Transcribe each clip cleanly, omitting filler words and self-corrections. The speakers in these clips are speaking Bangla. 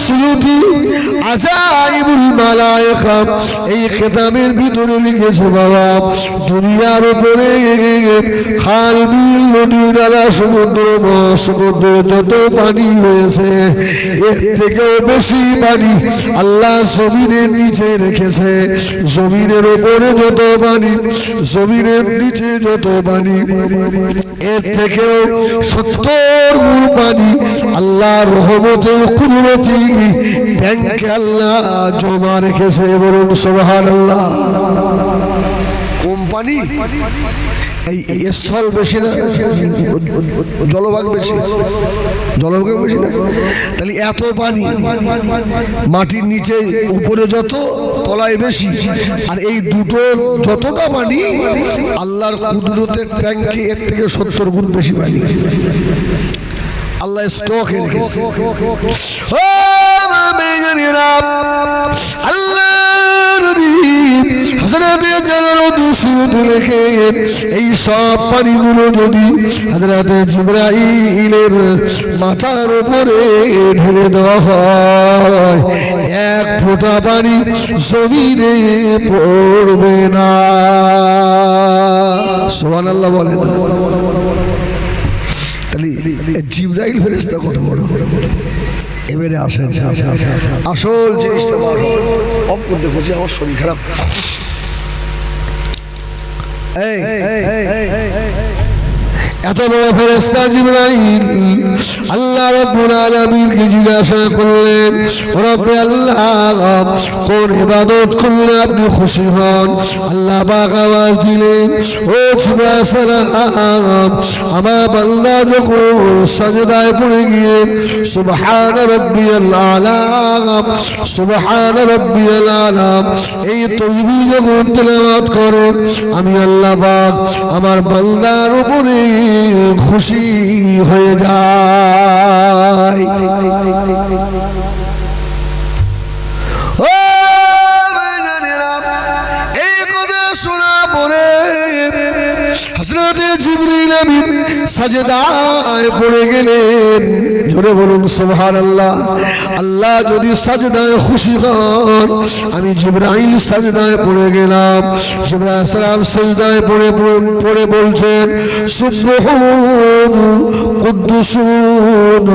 সুয়ুতি আজাইবুল মালায়েকা এই কিতাবের ভিতরে লিখেছে বাবা, দুনিয়ার উপরে খাল বিল নদী নালা সমুদ্র মহাসমুদ্র যত পানি রয়েছে এর থেকেও বেশি পানি আল্লাহ জমিনের নিচে রেখেছে। জমিনের উপরে যত পানি, জমিনের নিচে যত পানি, এর থেকেও 70 গুণ পানি আল্লাহর রহমতে কুদরতি ব্যাংকে আল্লাহ জমা রেখেছে। বলুন সুবহানাল্লাহ। কোম্পানি এই স্থল বেশি না, জলভাগ বেশি, জলভাগ বেশি না, তাহলে এত পানি মাটির নিচে উপরে যত তলায় বেশি, আর এই দুটো যতটা পানি আল্লাহর কুদরতের ট্যাঙ্কে এর থেকে 70 গুণ বেশি পানি আল্লাহ স্টকে রেখেছে। এই সব পানিগুলো যদি হযরতে জিবরাইলের মাথার উপরে ঢেলে দেওয়া হয়, এক ফোঁটা পানি জমিনে পড়বে না। সুবহানাল্লাহ বলেন। তাহলে জিবরাইল ফেরেশতা কত বড়। এবারে আসেন আসল জিনিসটা অফ করতে বলছি, আমার শরীর খারাপ। এত বড় ফেরেশতা জিবরাইল আল্লাহ রাব্বুল আলামিনকে জিজ্ঞাসা করলেন, রব্বে আল্লাহ কোন ইবাদত করলে আপনি খুশি হন? আল্লাহ পাক আওয়াজ দিলেন, ও জিবরাইল সালাম, আমার বান্দা যখন সাজদায় পড়ে গিয়ে সুবহান রাব্বিয়াল আলা, সুবহান রাব্বিয়াল আলা এই তাসবিহ যখন তেলাওয়াত করে, আমি আল্লাহ পাক আমার বান্দার উপরে খুশি হয়ে যায়। এই কথা শোনা পরে হযরতে জিবরাইল আমিন সাজদায় পড়ে গেলেন। জোরে বলুন সুবহানাল্লাহ। আল্লাহ যদি সাজদায় খুশি হন, আমি জিবরাইল সাজদায় পড়ে গেলাম। জিবরাইল সালাম সাজদায় পড়ে বলছেন, সুবহান কুদ্দুসুন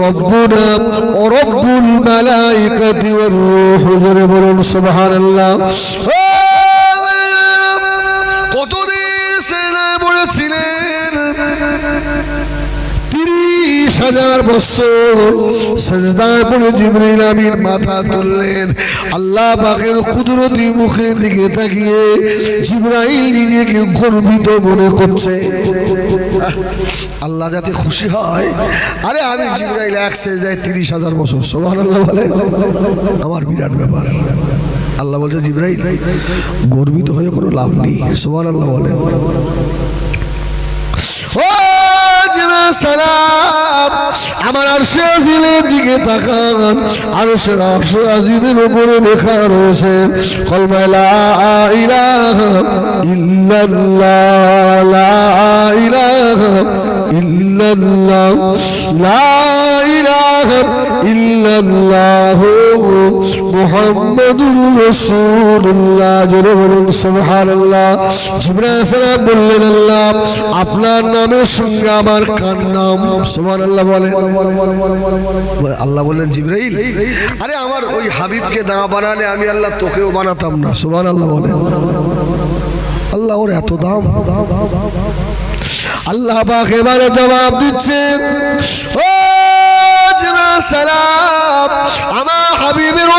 রব্বুনা ওয়া রব্বুল মালাইকাতি ওয়ার রূহ। জোরে বলুন সুবহানাল্লাহ। ছিলেন 30,000 বছর সাজদায় পড়ে জিবরাইল আমিন মাথা তুললেন। আল্লাহ পাকের কুদরতি মুখের দিকে তাকিয়ে জিবরাইল নিজেকে গর্বিত মনে করছে। আল্লাহ যাতে খুশি হয়, আরে আমি জিবরাইল এক সাজদায় 30,000 বছর, সুবহানাল্লাহ বলে, আমার বিরাট ব্যাপার। আল্লাহ বলছে জিবরাইল গর্বিত হয়ে কোনো লাভ নেই, সুবহানাল্লাহ বলে। সালাম আমার আরশে আজিমের দিকে তাকান। আরশে আজিমের উপরে লেখা রয়েছে কলমায়ে লা ইলাহা ইল্লাল্লাহ, লা ইলাহা ইল্লাল্লাহ, লা ইলাহা ইল্লাল্লাহ মুহাম্মাদুর রাসূলুল্লাহ। জোরে বলুন সুবহানাল্লাহ। জিবরাইল সালাম বললেন, আল্লাহ আপনার নামের সঙ্গে আমার কার নাম? সুবহানাল্লাহ বলেন। আল্লাহ বললেন, জিবরাইল আরে আমার ওই হাবিবকে না বানালে আমি আল্লাহ তোকেও বানাতাম না। সুবহানাল্লাহ বলেন। আল্লাহ ওর এত দাম। আল্লাহ পাক এবারে জবাব দিচ্ছেন, ও জিবরাইল সালাম আমার হাবিবের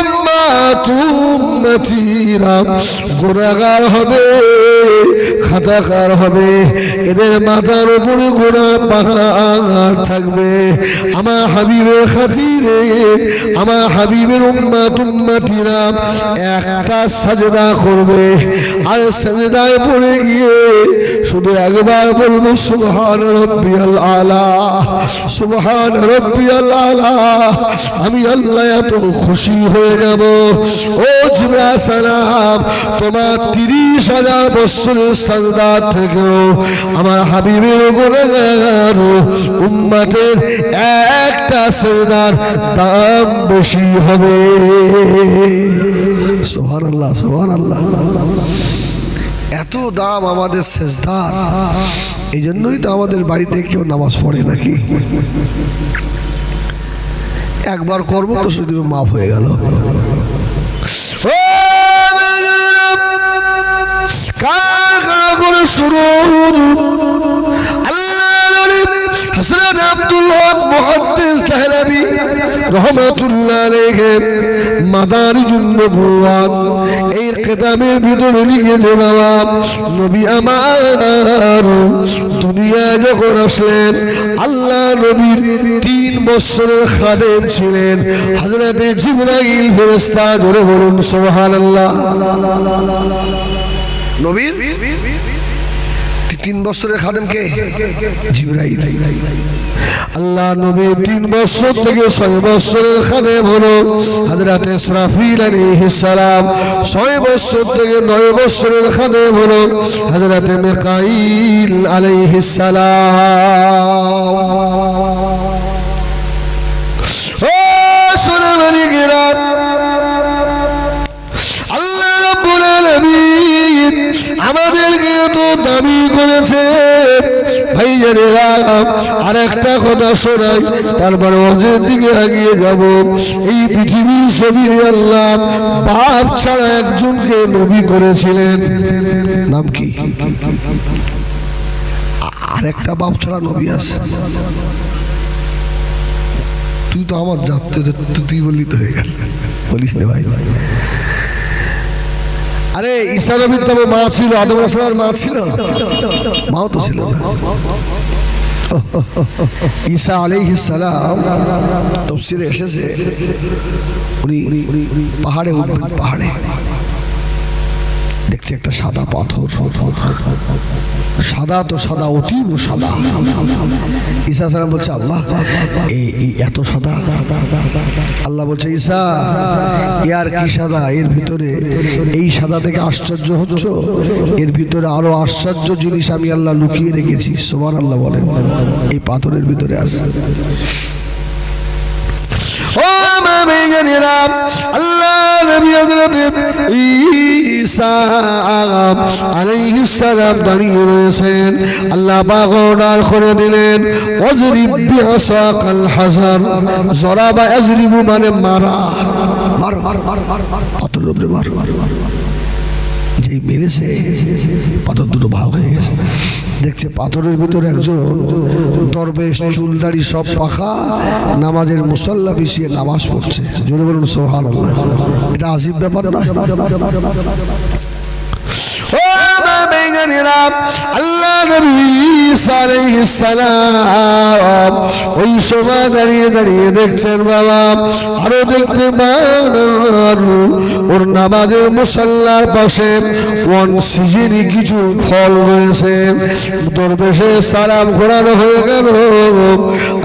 উম্মতিরা গুনাহগার হবে, খাতাকার হবে, এদের মাথার উপরে গুনাহ পাহাড় থাকবে। আমার হাবিবের খাতিরে আমার হাবিবের উম্মতিরা একটা সাজদা করবে, আর সাজদায় পড়ে গিয়ে শুধু একবার বলবো সুবহান রাব্বিয়াল আলা, সুবহান রাব্বিয়াল আলা। আমি আল্লাহ এত খুশি হয়ে যাব। ও জিবরাইল সালাম তোমার 30,000 বছরের সাজদা থেকেও আমার হাবিবের গুনাহগার উম্মতের একটা সেজদার দাম বেশি হবে। সুবহানাল্লাহ, সুবহানাল্লাহ। এত দাম আমাদের সেজদার, এই জন্যই তো আমাদের বাড়িতে কেউ নামাজ পড়ে নাকি। একবার করবো তো শুধু মাফ হয়ে গেল। শুরু হযরত আব্দুল হক মুহাদ্দিস দেহলভী রাহমাতুল্লাহ আলাইহি মাদারিজুন নবুওয়াত এই কিতাবের ভিতরে লিখেছে, বাবা নবী আমার দুনিয়ায় যখন আসলেন আল্লাহ নবীর 3 বছরের খাদেম ছিলেন হযরত জিবরাইল ফেরেশতা। জোরে বলুন সুবহানাল্লাহ। নবীর 3 বছরের খাদেম কে? জিবরাইল। আল্লাহ নবী 3 বছর থেকে 6 বছরের খাদেম হলো হযরত ইসরাফিল আলাইহিস সালাম। 6 বছর থেকে 9 বছরের খাদেম হলো হযরত মিকাইল আলাইহিস সালাম। ও সোনামানি গিরাম, আল্লাহ রাব্বুল আলামিন আমাদেরকে তো দাবি করেছে ভাইজানেরা। আর একটা কথা শোনাই, তারপর ওদের দিকে এগিয়ে যাব। এই পৃথিবীর জমিনে আল্লাহ বাপ ছাড়া একজনকে নবী করেছিলেন, নাম কি? আর একটা বাপ ছাড়া নবী আছে। তুই তো আমার জানতে, তুই বললি তো হয়ে গেল, বলিস না ভাই। আরে ঈসা নবীর তো মা ছিল, আদম আলাইহিস সালামের মা ছিল, মাও তো ছিল না। ঈসা আলাইহিস সালাম তাফসীরে এসেছে উনি পাহাড়ে উঠবেন, পাহাড়ে দেখছে একটা সাদা পাথর, সাদা তো সাদা, অতীব সাদা। ঈসা সালাম বলছে আল্লাহ এই এত সাদা? আল্লাহ বলছে ঈসা ইয়ার কি সাদা, এর ভিতরে এই সাদা থেকে আশ্চর্য হচ্ছ, এর ভিতরে আরো আশ্চর্য জিনিস আমি আল্লাহ লুকিয়ে রেখেছি। সুবহানাল্লাহ বলেন। এই পাথরের ভিতরে আছে। ও মামেজানেরা, আল্লাহ নবী হযরত ঈসা আলাইহিস সালাম দাঁড়িয়ে রয়েছেন। আল্লাহ পাক অর্ডার করে দিলেন ওয়াজরিব বিআসাকাল হাজার। জরাবা ইয়াজরিবু মানে মারা, মার পাথরের উপরে মার। যেই মেরেছে পাথর দুটো ভাগ হয়ে গেছে। দেখছে পাথরের ভিতরে একজন দরবেশ, চুলদাড়ি সব পাখা, নামাজের মুসাল্লা বিছিয়ে নামাজ পড়ছে। যদি বলুন সুবহানাল্লাহ। এটা আজীব ব্যাপার না? আল্লাহ নবী ঈসা আলাইহিস সালাম ওই সময় দাঁড়িয়ে দাঁড়িয়ে দেখছেন বাবা, আরো দেখতে পান ওর নামাজের মুসাল্লার পাশে ওয়ান সিজনি কিছু ফল রয়েছে। দরবেশে সালাম ঘোরানো হয়ে গেল।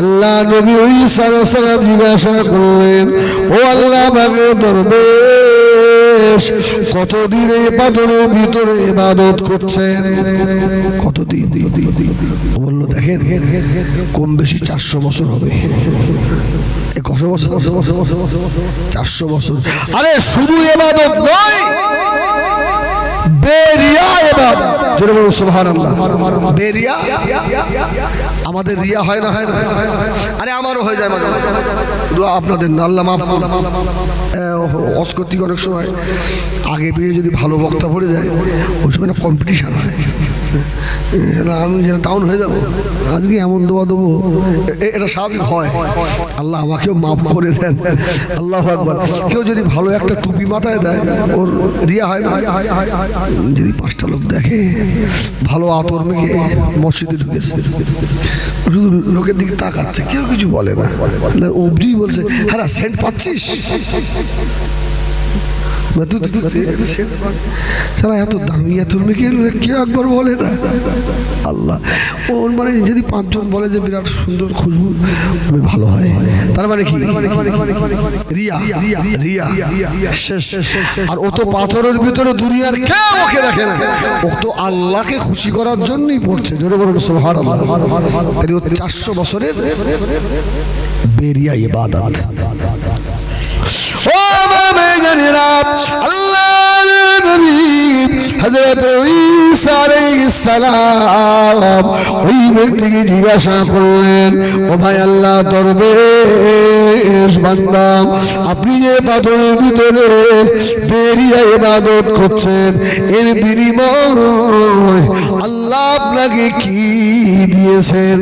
আল্লাহ নবী ঈসা আলাইহিস সালাম জিজ্ঞাসা করলেন, ও আল্লাহ পাকের দরবেশ, কতদিন এই পাথরের ভিতরে ইবাদত করছেন? কতদিন? বললো দেখেন কম বেশি 400 বছর হবে। কত বছর? 400 বছর। আরে শুধু ইবাদত নয়, বেরিয়া ইবাদত। জোরে বলুন সুবহানাল্লাহ। বেরিয়া, আমাদের রিয়া হয় না? হয় না? আরে আমারও হয়ে যায় মাঝে মাঝে, আপনাদের না, আল্লাহ মাফ করুন। অস্কর্তিক অনেক সময় আগে পেয়ে যদি ভালো বক্তা পড়ে যায়, ওই সময় না কম্পিটিশান হয়, আমি যেন টাউন হয়ে যাবো, আজকে এমন দোয়া দেবো, এটা স্বাভাবিক হয়। আল্লাহ আমাকেও মাফ করে দেন। আল্লাহু আকবার। কেউ যদি ভালো একটা টুপি মাথায় দেয়, ওর রিয়া হয় না? যদি 5টা লোক দেখে ভালো আতর মেখে মসজিদে ঢুকেছে, শুধু লোকের দিকে তাকাচ্ছে, কেউ কিছু বলে না। অবধি বলছে হ্যাঁ সেন্ট পাচ্ছিস? সারা এত দামি এত কেউ একবার বলে না আল্লাহ ওর মানে যদি 5 জন বলে যে বিরাট সুন্দর খুশবু ভালো হয় তার মানে কি রিয়া রিয়া শেষ আর ও তো পাথরের ভিতরে দুনিয়ার কেউ ওকে রাখে না ও তো আল্লাহকে খুশি করার জন্যই পড়ছে জোরে বলুন সুবহানাল্লাহ 400 বছরের বেরিয়া ইবাদত ও বাবাজিরা আল্লাহর নবী হযরত ঈসা আলাইহিস সালাম ওই ব্যক্তিকে জিজ্ঞাসা করলেন ও ভাই আল্লাহ দরবেশ বান্দা আপনি যে পাথরের ভিতরে বেরিয়া ইবাদত করছেন এর বিনিময় আল্লাহ আপনাকে কি দিয়েছেন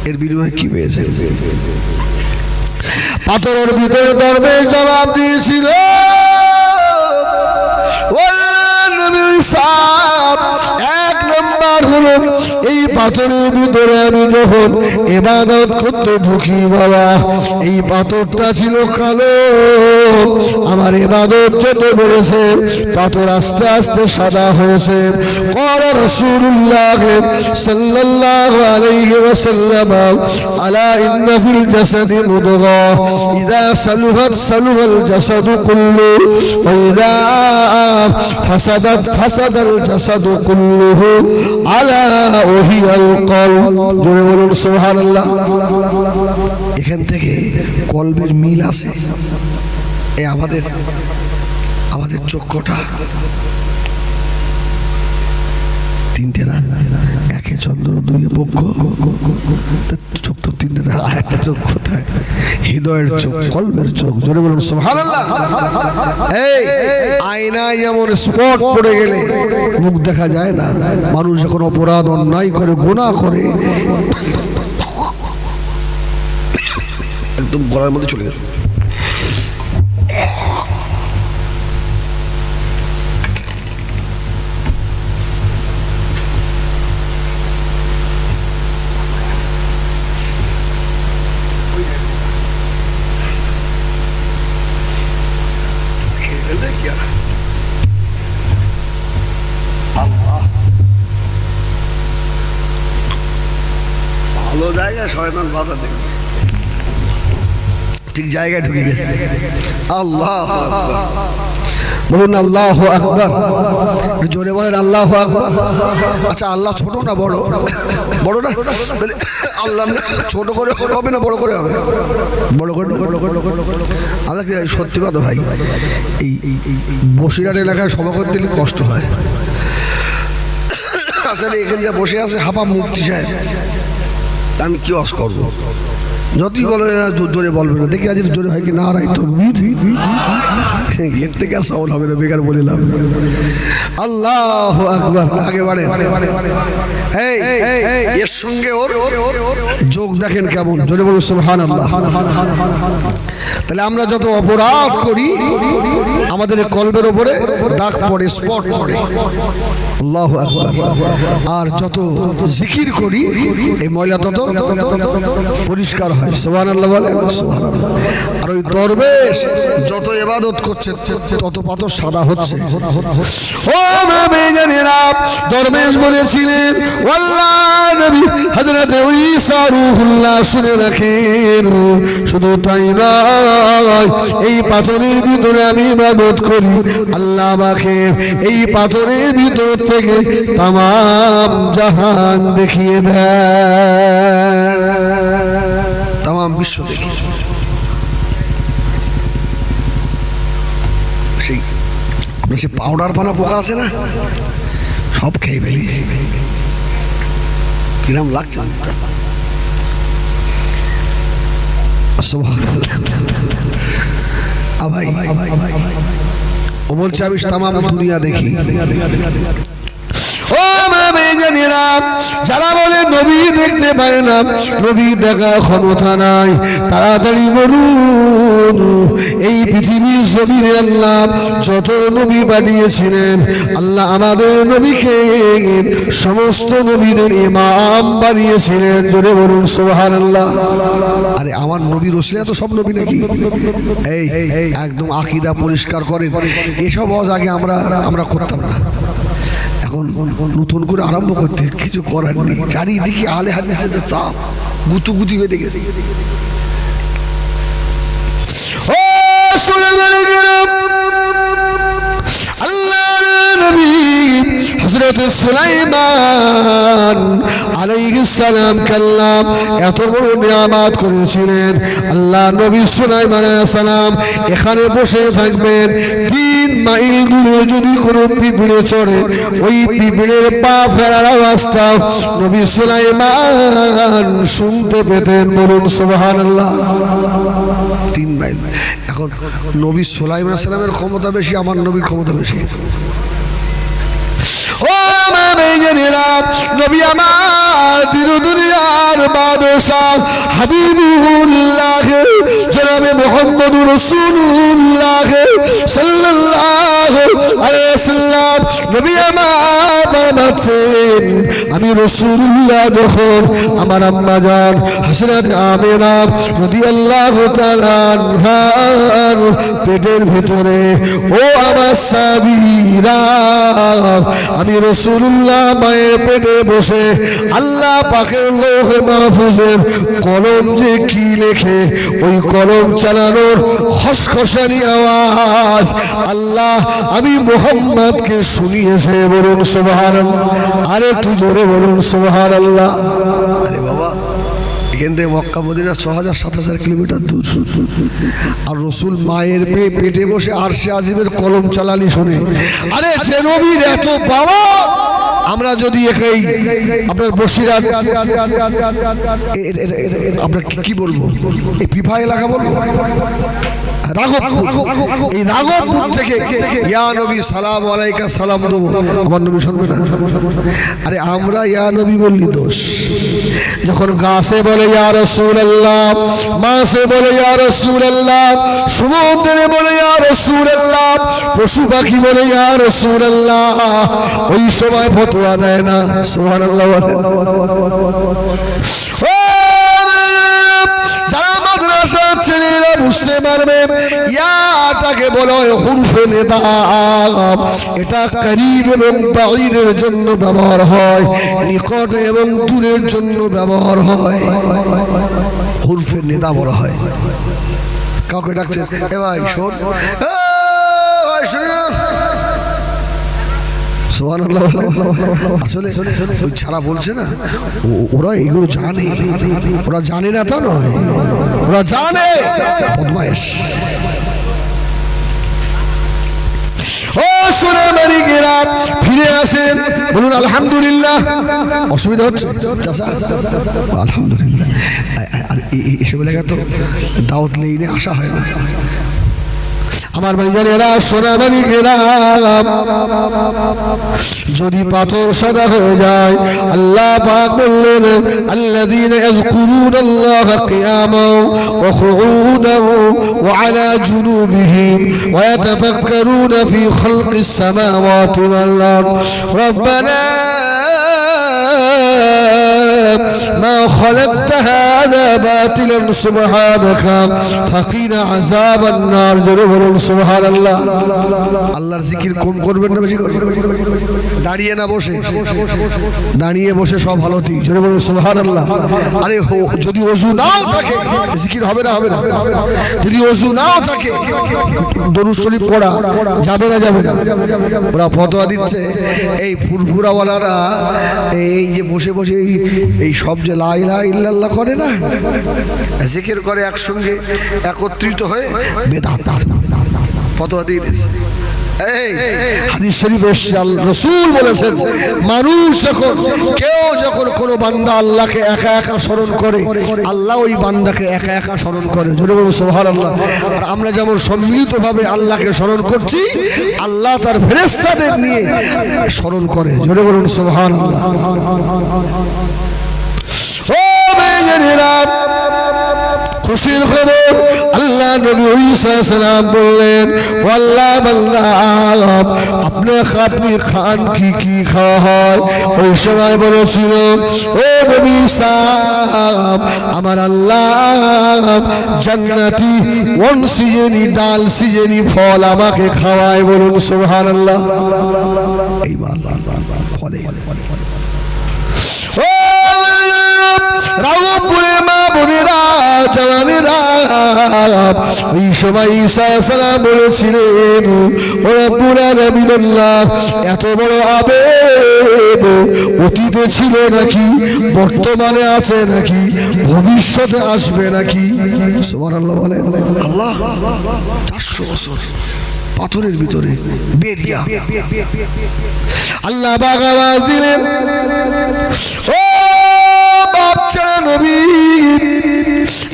এর বিনিময়ে কি পেয়েছেন পাথরের ভিতরে দরবেশ জবাব দিয়েছিল এক নম্বর হলো এই পাথরের ভিতরে আমি যখন ইবাদত করতে ঢুকি বাবা এই পাথরটা ছিল কালো আমার ইবাদত যত বেড়েছে পাথর আস্তে আস্তে সাদা হয়েছে ক্বালা রাসূলুল্লাহ সাল্লাল্লাহু আলাইহি ওয়াসাল্লাম আলা ইন্না ফিল জাসাদি মুদগা ইযা সালুহাত সালুহাল জাসাদু কুল্লু ওয়া ইযা ফাসাদাত ফাসাদাল জাসাদু কুল্লুহু আলা ওহিয়াল কলব জোরে বলুন সুবহানাল্লাহ এখান থেকে কলবের মিল আছে এই আমাদের চক্ষুটা তিনটে না একে চন্দ্র দুই পক্ষ চোখ তো তিনটে আর একটা চোখ কোথায় হৃদয়ের চোখ কলবের চোখ জোরে বলুন সুবহানাল্লাহ এই আয়নায় যেমন স্পট পড়ে গেলে মুখ দেখা যায় না মানুষ যখন অপরাধ অন্যায় করে গুনাহ করে একদম গলার মধ্যে চলে গেল ভালো জায়গায় শয়তান বাধা দেবে ঠিক জায়গায় ঢুকে গেছে আল্লাহ বলুন আল্লাহু আকবার জোরে বলেন আল্লাহু আকবার আচ্ছা আল্লাহ ছোট না বড় বড় না আল্লাহ ছোট করে হবে না বড় করে হবে বড় করে আল্লাহ সত্যি কথা ভাই এই বসিরহাট এলাকায় সভা করতে গেলে কষ্ট হয় আসলে এখানে যা বসে আছে হাপা মুফতি সাহেব আমি কি অস করবো যতই বলে জোরে বলবে না দেখি আজ জোরে হয় কি না রাই তকবীর এর থেকে আর সাউন্ড হবে না বেকার বলিলাম আল্লাহু আকবার আগে বাড়ে এই এর সঙ্গে ওর যোগ দেখেন কেমন জোরে বলুন সুবহানাল্লাহ তাহলে আমরা যত অপরাধ করি আমাদের কলবের উপরে দাগ পড়ে স্পট পড়ে আল্লাহু আকবার আর যত জিকির করি এই ময়লা তত পরিষ্কার হয় সুবহানাল্লাহ বলেন সুবহানাল্লাহ আর ওই দরবেশ যত ইবাদত করছে তত পাথর সাদা হচ্ছে ও মামেজানেরা দরবেশ বলেছিলেন আল্লাহ নবী হযরত ঈসা রূহুল্লাহ শুনে রাখেন শুধু তাই নয় এই পাথরের ভিতরে আমি ইবাদত করি আল্লাহ আমাকে এই পাথরের ভিতর থেকে तमाम জাহান দেখিয়ে দেয় तमाम বিশ্ব দেখি সেই পাউডার বানা পোকা আছে না সব খেয়ে ফেলি কিরম লাগছে ভাই ও বলছে আমি तमाम দুনিয়া দেখি ও মামেজানেরা যারা বলে নবী দেখতে পায় না, নবী দেখার ক্ষমতা নাই। তাড়াতাড়ি বলুন, এই পৃথিবীর জমিনে আল্লাহ যত নবী পাঠিয়েছিলেন, আল্লাহ আমাদের নবীকে সমস্ত নবীদের ইমাম বানিয়েছিলেন। জোরে বলুন সুবহানাল্লাহ। আরে আমার নবীর ওসিলা তো সব নবী নাকি? এই একদম আকীদা পরিষ্কার করেন। এসব ওয়াজ আগে আমরা করতাম না, এখন নতুন করে আরম্ভ করতে কিছু করার নেই। চারিদিকে আলে হাদিসের চাপ গুতুগুতি বেঁধে গেছে। ও আল্লাহর নবী হযরত সুলাইমান আলাইহিস সালাম কাল্লাম এত বড় নিয়ামত করেছিলেন। আল্লাহ নবী সুলাইমান আলাইহিস সালাম এখানে বসে থাকবেন, 3 মাইল দূরে যদি কোনো পিঁপড়ে চড়ে, ওই পিঁপড়ের পা ফেরার আওয়াজটা নবী সুলাইমান শুনতে পেতেন। বলুন সুবহানাল্লাহ। 3 মাইল। এখন নবী সুলাইমান আলাইহিস সালামের ক্ষমতা বেশি, আমার নবীর ক্ষমতা বেশি। ও নবী আমার দুনিয়ার বাদশাহ হাবিবুল্লাহ জনাবে মুহাম্মদুর রাসূলুল্লাহ সাল্লাল্লাহু আলাইহি ওয়াসাল্লাম নবী আমার বাবাছেন, আমি রাসূলুল্লাহ যখন আমার আম্মা জান হযরত আমিনা রাদিয়াল্লাহু তাআলা আনহার পেটের ভিতরে, ও আমার সাবিরা, আমি রাসূলুল্লাহ মায়ের পেটে বসে আল্লাহ পাকের লৌহে মাহফুজের কলম যে কি লেখে, ওই কলম চালানোর খসখসানি আওয়াজ আল্লাহ আমি মুহাম্মদকে শুনিয়েছে। বলুন সুবহানাল্লাহ। আরে একটু জোরে বলুন সুবহানাল্লাহ। আরে বাবা, এখান থেকে মক্কা মদিনা ৬০০০-৭০০০ কিলোমিটার দূর, আর রসুল মায়ের পেটে বসে আরশে আজিমের কলম চালানি শোনে। আরে যে নবীর এত বাবা, আমরা যদি এই আপনার বসিরহাট আপনার কি বলবো, এই পিফা এলাকা বলবো, রাঘবপুর, এই রাঘবপুর থেকে ইয়া নবী সালাম আলাইকা সালাম দেবো, আমার নবী শুনবে না? আরে আমরা ইয়া নবী বললি দোষ। যখন গাছে বলে ইয়া রাসূলুল্লাহ, মাছে বলে ইয়া রাসূলুল্লাহ, সমুদ্রে বলে ইয়া রাসূলুল্লাহ, পশু পাখি বলে ইয়া রাসূলুল্লাহ, ওই সময় ফতোয়া দেয় না। সুবহানাল্লাহ। যারা মাদ্রাসা ছেলেরা বুঝতে পারবে, ইয়াটাকে বলা হয় হুরফে নিদা। এটা করিব এবং বাঈদের জন্য ব্যবহার হয়, নিকট এবং দূরের জন্য ব্যবহার হয়। হুরফে নিদা বলা হয়। কাউকে ডাকছে, এ ভাই শোন, ভাই শুনে, আসলে ওই ছাড়া বলছে না, ওরা এগুলো জানে, ওরা জানে না তা নয়, ওরা জানে। বদমাইশ। ও সোনা বাড়ি গেলাম, ফিরে আসেন, বলুন আলহামদুলিল্লাহ। অসুবিধা হচ্ছে আলহামদুলিল্লাহ। আর এসব এলাকা তো দাওয়াত নিয়ে আসা হয় না। আমার ভাইজানেরা সোনা বাড়ি গেলাম, যদি পাথর সাদা হয়ে যায়, আল্লাহ পাক বললেন আল্লাযীনা ইয়াযকুরুনাল্লাহা কিয়ামান ওয়া কুউদান ওয়া আলা জুনুবিহিম ওয়া ইয়াতাফাক্কারুনা ফি খালকিস সামাওয়াতি ওয়াল আরদ রব্বানা ما خلقت هذا باطلا سبحانك فقنا عذاب النار। سبحان الله। আল্লাহর জিকির কম করবেন না বেশি করবেন? দাঁড়িয়ে না বসে? দাঁড়িয়ে বসে সব হালতি। জোরে বলুন সুবহানাল্লাহ। আরে যদি ওযু নাও থাকে জিকির হবে না? হবে না। যদি ওযু নাও থাকে দরুদ শরীফ পড়া যাবে না? যাবে না। ওরা ফতোয়া দিচ্ছে এই ফুরফুরাওয়ালারা এই যে বসে বসে এই সব যে লা ইলাহা ইল্লাল্লাহ করে না, জিকির করে একসঙ্গে একত্রিত হয়ে বেদাত ফতোয়া দিয়ে দিয়েছে। এই হাদিস শরীফে রাসূল বলেছেন, মানুষ যখন কোনো বান্দা আল্লাহকে একা একা স্মরণ করে, আল্লাহ ওই বান্দাকে একা একা স্মরণ করে। জোরে বলুন সুবহানাল্লাহ। আর আমরা যেমন সম্মিলিতভাবে আল্লাহকে স্মরণ করছি, আল্লাহ তার ফেরেশতাদের নিয়ে স্মরণ করে। জোরে বলুন সুবহানাল্লাহ। খুশির খবর আল্লাহ নবী ঈসা আলাইহিস সালাম বললেন, ও আল্লাহ বান্দা, আপনি খান কি খাওয়া হয়? ওই সময় বলেছিল, ও নবী ঈসা, আমার আল্লাহ জান্নাতি ওয়ান সিজনি ডাল সিজনি ফল আমাকে খাওয়ায়। বলুন সুবহানাল্লাহ। এই ফলে রাউপুরে মা বোনেরা, জওয়ানেরা, ওই সময় ঈসা আলাইহিস সালাম বলেছিলেন, ও রব্বুল আলামিন, এত বড় আবেদ অতীতে ছিল নাকি, বর্তমানে আছে নাকি, ভবিষ্যতে আসবে নাকি? সুবহানাল্লাহ বলেন। আল্লাহ 400 বছর পাথরের ভিতরে বেরিয়া আল্লাহ পাক আওয়াজ দিলেন, ও বাচ্চা নবী,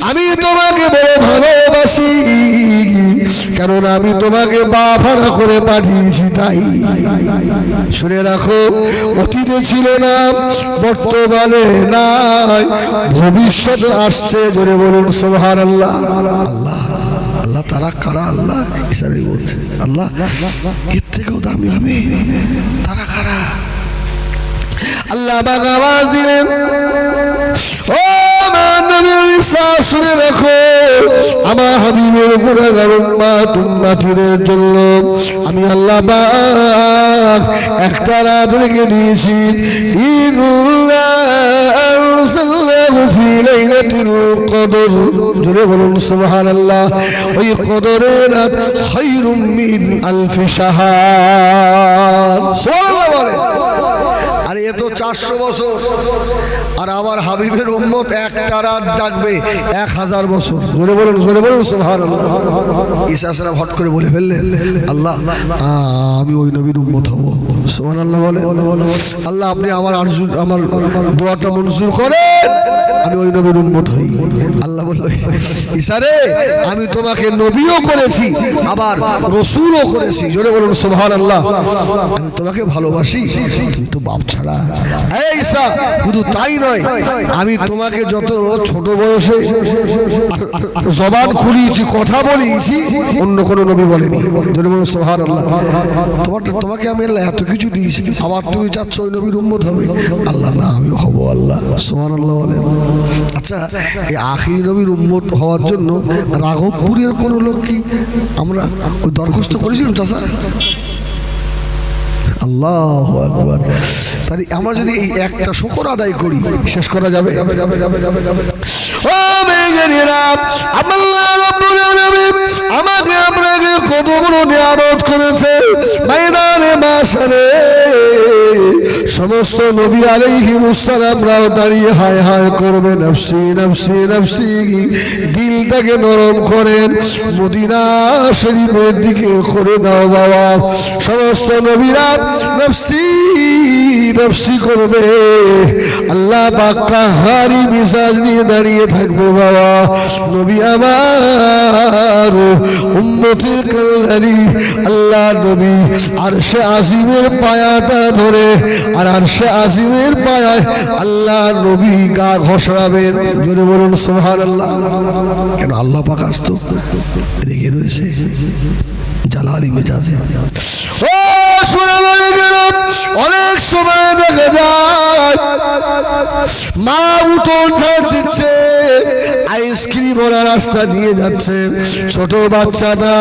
আমি তোমাকে বড় ভালোবাসি, কারণ আমি তোমাকে বাফারা করে পাঠিয়েছি। তাই শুনে রাখো, অতীতে ছিল না, বর্তমানে নাই, ভবিষ্যতে আসছে। জোরে বলুন সুবহানাল্লাহ। আল্লাহ আল্লাহ তারা কারা? আল্লাহ ইসারাই বলছে, আল্লাহ এর থেকেও দামি হবে। তারা কারা? আল্লাহ পাক আওয়াজ দিলেন, ও শুনে রাখো, আমার হাবিবের গুনাহগার উম্মতের জন্য আমি আল্লাহ পাক একটা রাত রেখে দিয়েছি। জোরে বলুন সুবহানাল্লাহ। ওই কদরের রাত খায়রুম মিন আলফি শাহর। সুবহানাল্লাহ বলে। আরে এ তো 400 বছর, আর আমার হাবিবের উম্মত একটা রাত জাগবে 1000 বছর। জোরে বলুন সুবহানাল্লাহ। ঈসা আলাইহিস সালাম হট করে বলে ফেললেন, আল্লাহ আমি ওই নবীর উম্মত হব। সুবহানাল্লাহ বলে। আল্লাহ আপনি আমার আরজু, আমার দোয়াটা মঞ্জুর করেন, আমি ওই নবীর উম্মত হই। আল্লাহ বলল, ঈসা রে, আমি তোমাকে নবীও করেছি, আবার রাসূলও করেছি। জোরে বলুন সুবহানাল্লাহ। আমি তোমাকে ভালোবাসি, তুমি তো বাপ ছাড়া। এই ঈসা, শুধু তাই নয়, আমি তোমাকে যত ছোট বয়সে জবান খুলিয়েছি, কথা বলিয়েছি, অন্য কোনো নবী বলেনি। জোরে বলুন সুবহানাল্লাহ। তোমাকে আমি আল্লাহ এত কিছু দিয়েছি, আবার তুমি চাচ্ছ ওই নবীর উম্মত হবে? আল্লাহ না, আমি হব। আল্লাহ সুবহানাল্লাহ বলেন। আচ্ছা, এই আখিরি নবীর উম্মত হওয়ার জন্য রাঘবপুরের কোন লোক কি আমরা ওই দরখাস্ত করেছিলাম চাচা? আল্লাহু আকবার। তাই আমরা যদি এই একটা শুকর আদায় করি, শেষ করা যাবে? ও মেয়েরা, আল্লাহ রাব্বুল আলামিন আমাকে আপনাকে কত বড় নিয়ামত করেছে। ময়দানে মাশারে সমস্ত নবী আলাইহিমুস সালামরাও দাঁড়িয়ে হায় হায় করবে, নফসি নফসি নফসি, দিলটাকে নরম করেন, মদিনা শরীফের দিকে করে দাও বাবা। সমস্ত নবীরা নফসি নফসি করবে, আল্লাহ পাক কাহারি মিজাজ নিয়ে দাঁড়িয়ে থাকবে বাবা। নবী আমার উম্মতের কল্যাণী আল্লাহ নবী আরশে আজিমের পায়াটা ধরে, আর আরশে আজিমের পায়ায় আল্লাহ নবী গা ঘষড়াবেন। জোরে বলুন সুবহানাল্লাহ। কেন? আল্লাহ পাক আজ তো রেগে রয়েছে জালালি মেজাজে। ও শুনে গেল, অনেক সময় দেখা যায় মা উঠোন ঝাড় দিচ্ছে, আইসক্রিম ওরা রাস্তা দিয়ে যাচ্ছে, ছোট বাচ্চাটা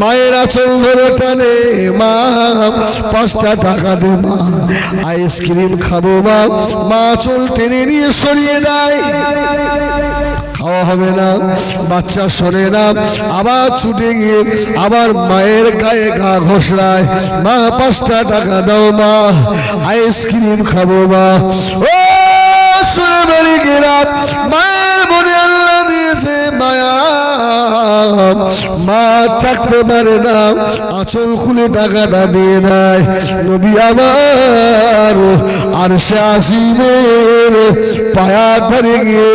মায়ের আঁচল ধরে টানে, মা 5 টাকা দে মা, আইসক্রিম খাবো মা। মা আঁচল টেনে নিয়ে সরিয়ে দেয়, খাওয়া হবে না। বাচ্চা সরে না, আবার ছুটে গিয়ে আবার মায়ের গায়ে গা ঘষড়ায়, মা 5 টাকা দাও মা, আইসক্রিম খাবো মা। ও শুনে বাড়ি গেলাম, মায়ের মনে আল্লাহ দিয়েছে মায়া, মা থাকতে পারে না, আঁচল খুলে টাকাটা দিয়ে দেয়। নবী আমার আরশে আসিমের পায়া ধরে গিয়ে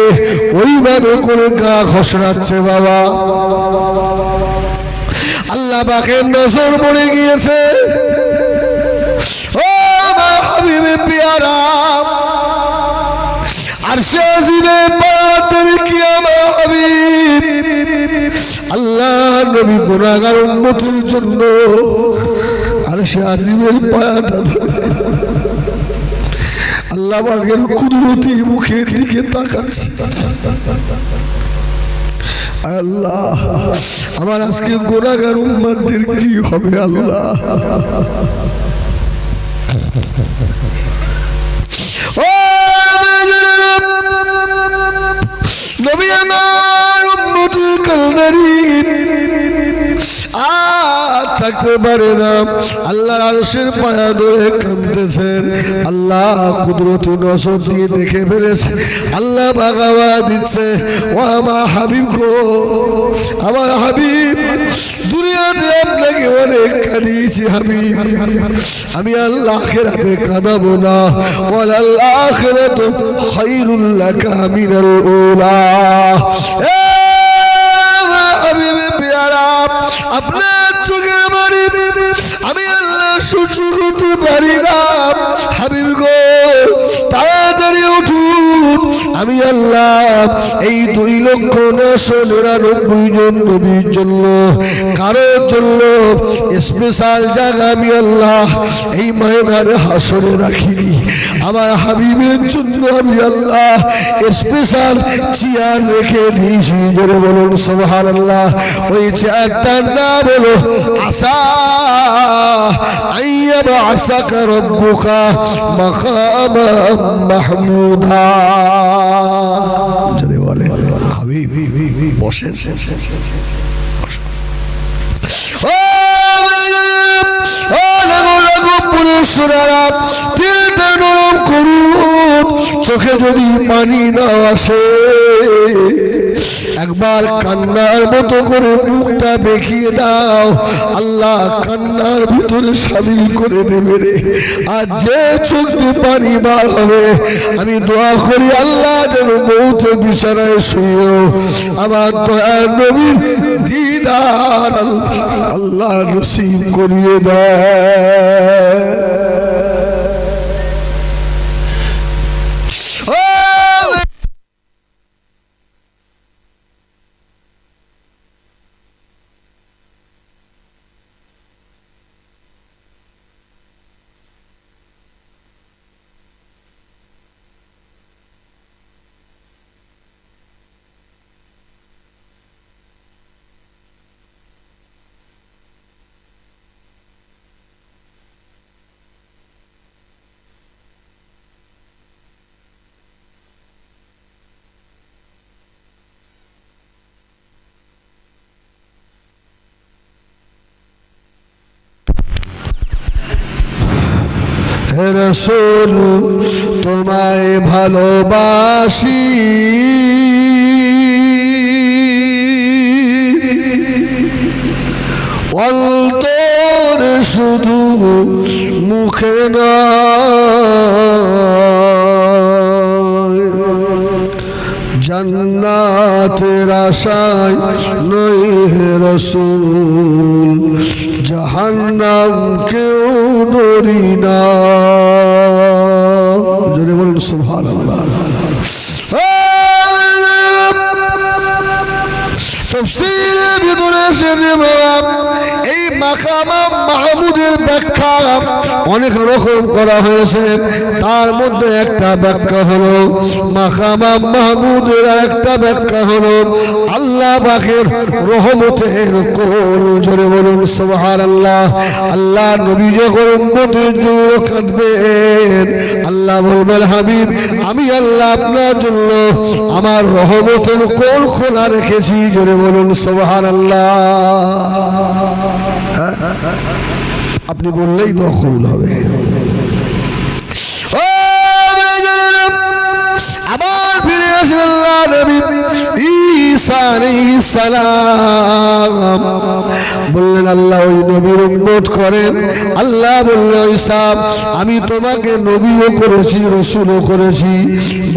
ওইভাবে করে গা ঘষড়াচ্ছে বাবা। আল্লাহ পাকের নজর পড়ে গিয়েছে। ও মা হাবিবে পিয়ারা, আরশে আজিমে পাওয়ার কি আমার হাবিব আল্লাহ নবী গুনাহগার উম্মতের জন্য আরশে আজিমের পায়াটা ধরে আল্লাহ পাকের কুদরতি মুখের দিকে তাকাচ্ছে। আল্লাহ আমার আজকে গুনাহগার উম্মতদের কি হবে আল্লাহ? ও নবী আমার উম্মতের কান্নারি থাকতে পারে না, আল্লাহর আরশের পায়া ধরে কাঁদতেছেন। আল্লাহ কুদরতি নজর দিয়ে দেখে ফেলেছে, আল্লাহ বাগাওয়া দিচ্ছে, ও আমার হাবিব গো, আমার হাবিব দুনিয়াতে আপনাকে অনেক কাঁদিয়েছি হাবিব, আমি আল্লাহ আখিরাতে কাঁদাবো না। ওয়ালাল আখিরাতু খায়রুল লাকা মিনাল উলা। আপনার চোখের বাড়ি আমি আল্লাহ সহ্য করতে পারি না হাবিব গো, তাড়াতাড়ি উঠুন, আমি আল্লাহ এই 2,999,000 জন নবীর জন্য কারোর জন্য স্পেশাল জায়গা আমি আল্লাহ এই ময়দান হাসরে রাখিনি। আমার হাবিবের জন্য আমি আল্লাহ স্পেশাল চেয়ার রেখে দিয়েছি। জোরে বলুন সুবহানাল্লাহ। ওই চেয়ারটার নাম হলো আসা আইয়াবা আসাকা রব্বুকা মাকামান মাহমুদা। জোরে বলেন হাবিব বসেন। চোখে যদি পানি না আসে, একবার কান্নার মতো করে মুখটা বেঁকিয়ে দাও, আল্লাহ কান্নার ভিতরে শামিল করে দেবে রে। আর যে চোখ দিয়ে পানি বার হবে, আমি দোয়া করি আল্লাহ যেন মৌতের বিছানায় শুয়েও আমার দয়ার নবীর দিদার আল্লাহ নসিব করিয়ে দেয়। হে রাসূল তোমায় ভালোবাসি, অন্তরে শুধু মুখে নয়, জান্নাতের আশায় নয় হে রাসূল, জাহান্নাম কেউ ডরি না। জোরে বলুন সুবহানাল্লাহ। তাফসীরের ভিতরে এসেছে এই মাকাম মাহমুদের ব্যাখ্যা অনেক রকম করা হয়েছে। তার মধ্যে একটা ব্যাখ্যা হলো মাকাম মাহমুদের, একটা ব্যাখ্যা হলো আল্লাহ পাকের রহমতের কোল। জোরে বলুন সুবহানাল্লাহ। আল্লাহ নবী যখন উম্মতের জন্য কাঁদবেন, আল্লাহ বলবেন হাবিব আমি আল্লাহ আপনার জন্য আমার রহমতের কোল খোলা রেখেছি। জোরে বলুন সুবহানাল্লাহ। আপনি বললেই তো কবুল হবে। আবার ফিরে আসেন আল্লাহ নবী ঈসা ঈসা আলাইহিস সালাম বললেন আল্লাহ ওই নবীর উম্মত করেন। আল্লাহ বললেন ঈসা আমি তোমাকে নবীও করেছি রাসূলও করেছি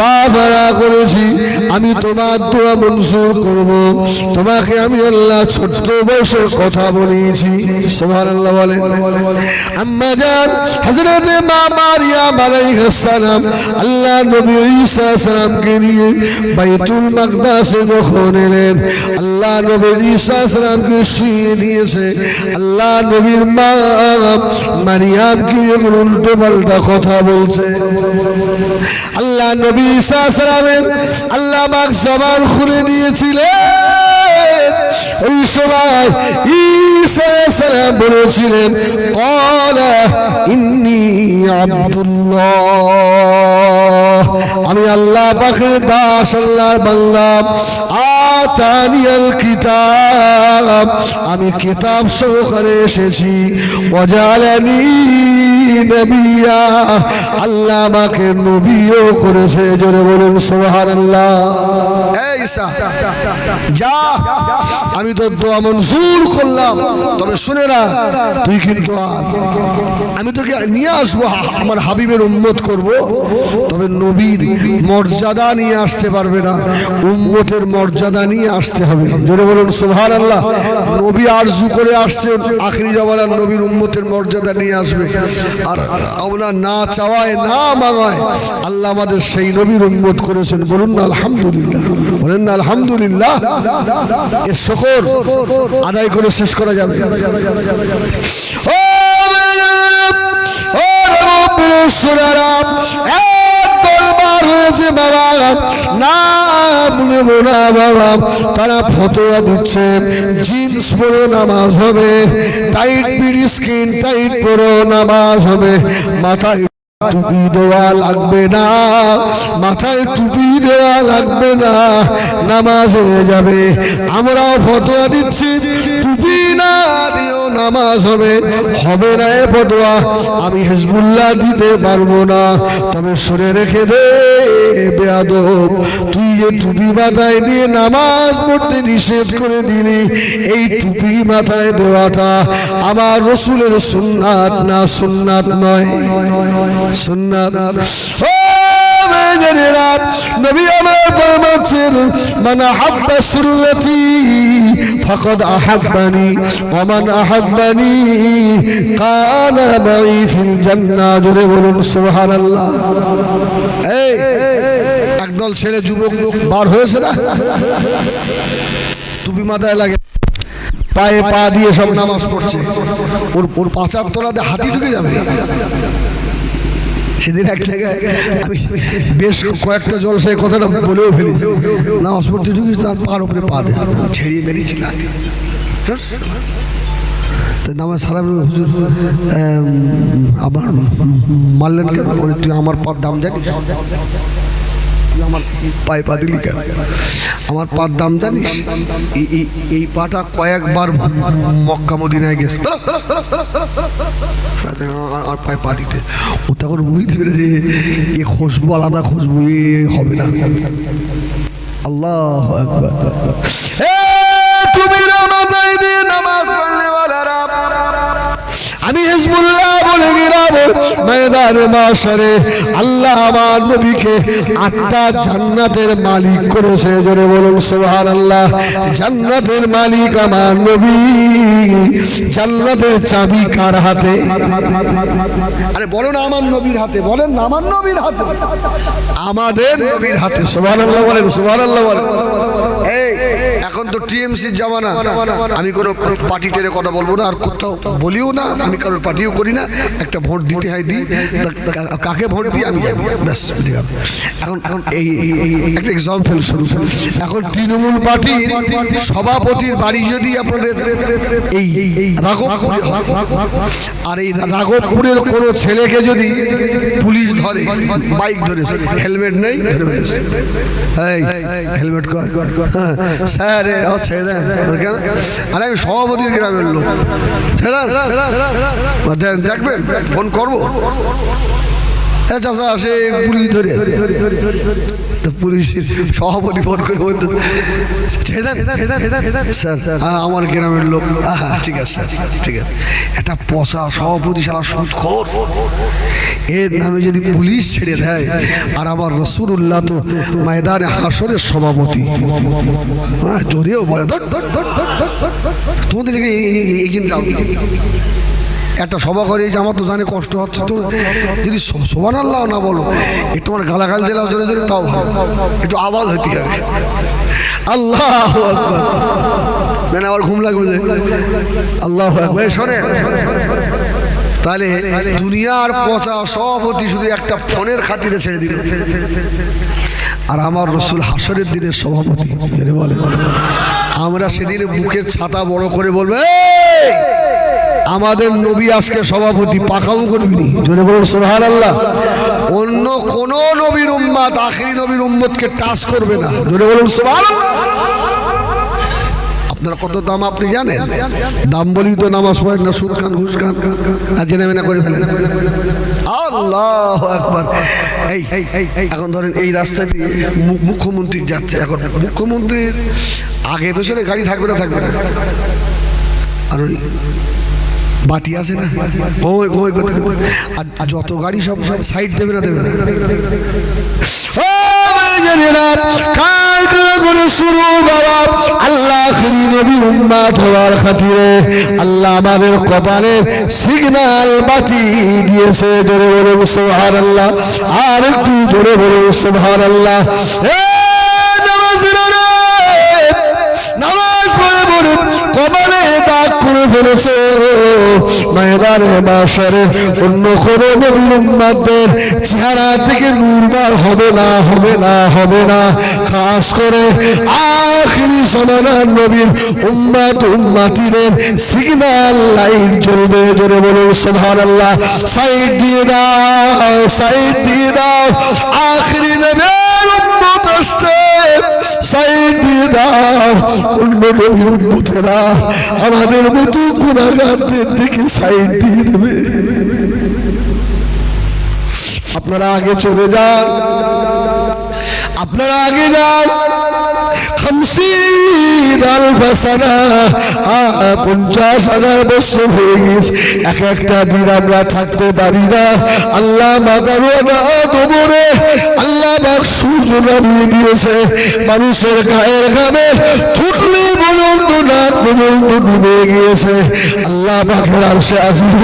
বাবারা করেছি, আমি তোমার দোয়া মঞ্জুর করব। তোমাকে আমি আল্লাহ ছোট্ট বয়সে কথা বলিয়েছি। সুবহানাল্লাহ বলেন। আম্মা জান হযরত মা মারিয়াম আলাইহিস সালাম আল্লাহ নবী ঈসা সালামকে নিয়ে বাইতুল মাকদাসে যখন এলেন, আল্লাহ নবী ঈসা সালামকে শুইয়ে দিয়েছে। আল্লাহ নবীর মা মারিয়ামকে উল্টো পাল্টা কথা বলছে। আল্লাহ নবী ঈসা সালামের আল্লাহ পাক জবান খুলে দিয়েছিলেন। ওই সময় ঈসা সালাম বলেছিলেন ক্বালা ইন্নী আব্দুল্লাহ, আমি আল্লাহ পাকের দাস আল্লাহর বান্দা। আতানিয়াল কিতাব, আমি কিতাব সহকারে এসেছি। ওয়াজালানি নবিয়া, আল্লাহ আমাকে নবীও করেছে। জোরে বলুন সুবহানাল্লাহ। এই ঈসা যা, আমি তো দোয়া মঞ্জুর করলাম, তবে শুনে না তুই কিন্তু আমি তোকে নিয়ে আসবো, আমার হাবিবের উম্মত করব, তবে নবীর মর্যাদা নিয়ে আসতে পারবে না, উম্মতের মর্যাদা নিয়ে আসতে হবে। জোরে বলুন সুবহানাল্লাহ। নবী আরজু করে আসছে আখিরি জামানার নবীর উম্মতের মর্যাদা নিয়ে আসবে, আর আমরা না চাওয়ায় না মাঙায় আল্লাহ আমাদের সেই নবীর উম্মত করেছেন। বলুন না আলহামদুলিল্লাহ, বলেন না আলহামদুলিল্লাহ। এর শুকর আদায় করে শেষ করা যাবে। তারা ফতোয়া দিচ্ছে জিন্স পরে নামাজ হবে, টাইট পিড়ি স্কিন টাইট পরে নামাজ হবে, মাথায় টুপি দেওয়া লাগবে না, মাথায় টুপি দেওয়া লাগবে না, নামাজ হয়ে যাবে। আমরাও ফতোয়া দিচ্ছি টুপি না দিও নামাজ হবে, হবে না এ ফতোয়া আমি হিজবুল্লাহ দিতে পারবো না। তবে শুনে রেখে দে বেয়াদব, তুই যে টুপি মাথায় দিয়ে নামাজ পড়তে নিষেধ করে দিলি, এই টুপি মাথায় দেওয়াটা আমার রাসূলের সুন্নাত না সুন্নাত নয়? সুন্নাত। ও মেজেরা নবী আমার ফরমাচ্ছেন মান আহাব্বা সুন্নতি ফাকাদ আহাব্বানি ওয়া মান আহাব্বানি কানা মাই ফিল জান্নাহ। জোরে বলুন সুবহানাল্লাহ। এই একদল ছেলে যুবক বার হয়েছে না, টুপি মাথায় লাগে, পায়ে পা দিয়ে সব নামাজ পড়ছে, ওর পাচার তলাতে হাতি ঢুকে যাবে। সেদিন এক জায়গায় আমি বেশ কয়েকটা জলসায় কথাটা বলেও ফেলি, নামাজ পড়তে ঢুকিস তার পার উপরে পা দিয়ে ছেড়িয়ে মেরেছিল হাতি। নামাজ সালাম হুজুর আবার মারলেন কেন? তুই আমার পার দাম জানিস? আমার পায়ে পা দিলি কেন? আমার পার দাম জানিস? এই পাটা কয়েকবার মক্কা মদিনায় গেছে আর পায়ে পা দিতে, ও তখন বুঝতে পেরেছে এ খুশবু আলাদা খুশবু, এ হবে না। আল্লাহু আকবার। তুমি মাথায় দিয়ে নামাজ পড়লে ওয়ালারা, আমি হিজবুল্লাহ বলে গিরাবো ময়দানে মাশারে আল্লাহ আমার নবীকে 8টা জান্নাতের মালিক করেছে। জোরে বলুন সুবহানাল্লাহ। জান্নাতের মালিক আমার নবী। জান্নাতের চাবি কার হাতে? আরে বলো না আমার নবীর হাতে, বলেন না আমার নবীর হাতে, আমাদের নবীর হাতে। সুবহানাল্লাহ বলেন, সুবহানাল্লাহ বলেন। এই এখন তো টিএমসির জামানা, আমি কোনো পার্টি টেরে কথা বলবো না, আর কোথাও বলিও না, আমি কারোর পার্টিও করি না। একটা ভোট দিতে হয় দিই, কাকে ভোট দিই আমি জানি, ব্যাস। এখন এই একটা এক্সাম্পল শুরু, এখন তৃণমূল পার্টির সভাপতির বাড়ি যদি আপনাদের এই রাঘবপুরে হয়, আর এই রাঘবপুরের কোনো ছেলেকে যদি পুলিশ ধরে, বাইক ধরেছে, হেলমেট নেই, ধরে ফেলেছে, এই হেলমেট কয় স্যার ছেড়ে দেন, আরে আমি সভাপতির গ্রামের লোক, ছেড়ে দেখবেন ফোন করবো। চাষা আসে পুলিশ ধরে পুলিশের সভাপতি ফোন করে বলতো স্যার আমার গ্রামের লোক। ঠিক আছে স্যার, ঠিক আছে। একটা পচা সভাপতি সারা সুদখোর, এর নামে যদি পুলিশ ছেড়ে দেয়, আর আমার রাসূলুল্লাহ তো ময়দানে হাসরের সভাপতি, জোরেও বলে তোমাদের একটা সভা করেছি, আমার তো জানে কষ্ট হচ্ছে, তো যদি সুবহানাল্লাহ না বলো, একটু আমার গালাগাল দিলাম জোরে জোরে, তাও একটু আওয়াজ হতে হবে। আল্লাহু আকবার, মানে আবার ঘুম লাগবে যে আল্লাহু আকবার। শোনেন, তাহলে দুনিয়ার পচা সভাপতি শুধু একটা ফোনের খাতিরে ছেড়ে দিল, আর আমার রাসূল হাসরের দিনের সভাপতি বলে। আমরা সেদিন বুকের ছাতা বড় করে বলবো, আমাদের নবী আজকে সভাপতি, পাকাও করবি, জোরে বলুন সুবহানাল্লাহ। অন্য কোন নবীর উম্মত আখিরি নবীর উম্মতকে টাচ করবে না, জোরে বলুন সুবহানাল্লাহ। আপনারা কত দাম আপনি জানেন? দাম বলি তো নামাজ পড়েন না, সুদ খান, ঘুষ খান, আর জেনে মেনা করে ফেলেন। আল্লাহু আকবার। এই এখন ধরেন এই রাস্তা দিয়ে মুখ্যমন্ত্রী যাচ্ছে, এখন মুখ্যমন্ত্রীর আগে পেছনে গাড়ি থাকবে না, থাকবে না, আর ওই বাতি আছে না, আর যত গাড়ি সব সাইড দেবে না, দেবে না। আল্লাহ আমাদের কপালে সিগন্যাল বাতি দিয়েছে, জোরে বলুন সুবহানাল্লাহ। আর একটু জোরে বলুন সুবহানাল্লাহ। নামাজ পড়ে পড়ে কপালে দাগ করে ফেলেছে, ময়দানে মাশারে অন্য কোনো নবীর উম্মতদের চেহারা থেকে নূর বার হবে না, হবে না, হবে না। খাস করে আখিরি জামানার নবীর উম্মত উম্মতিদের সিগন্যাল লাইট জ্বলবে, জোরে বলুন সুবহানাল্লাহ। সাইড দিয়ে দাও, সাইড দিয়ে দাও, আখিরি নবীর উম্মত আসছে, সাইড দিয়ে দাও। অন্য নবীর উম্মতেরা আমাদের মতো গুনাহগারদের দিকে সাইড দিয়ে দেবে। আপনারা আগে চলে যান, আপনারা আগে যান। 50,000 বছর হয়ে গেছে, এক একটা দিন আমরা থাকতে পারি না। আল্লাহ মাদারে আল্লাহ সূর্য নামিয়ে দিয়েছে, মানুষের গায়ের ঘামে থুতনি পর্যন্ত নাক পর্যন্ত ডুবে গিয়েছে। আল্লাহ পাকের আরশে আজিম,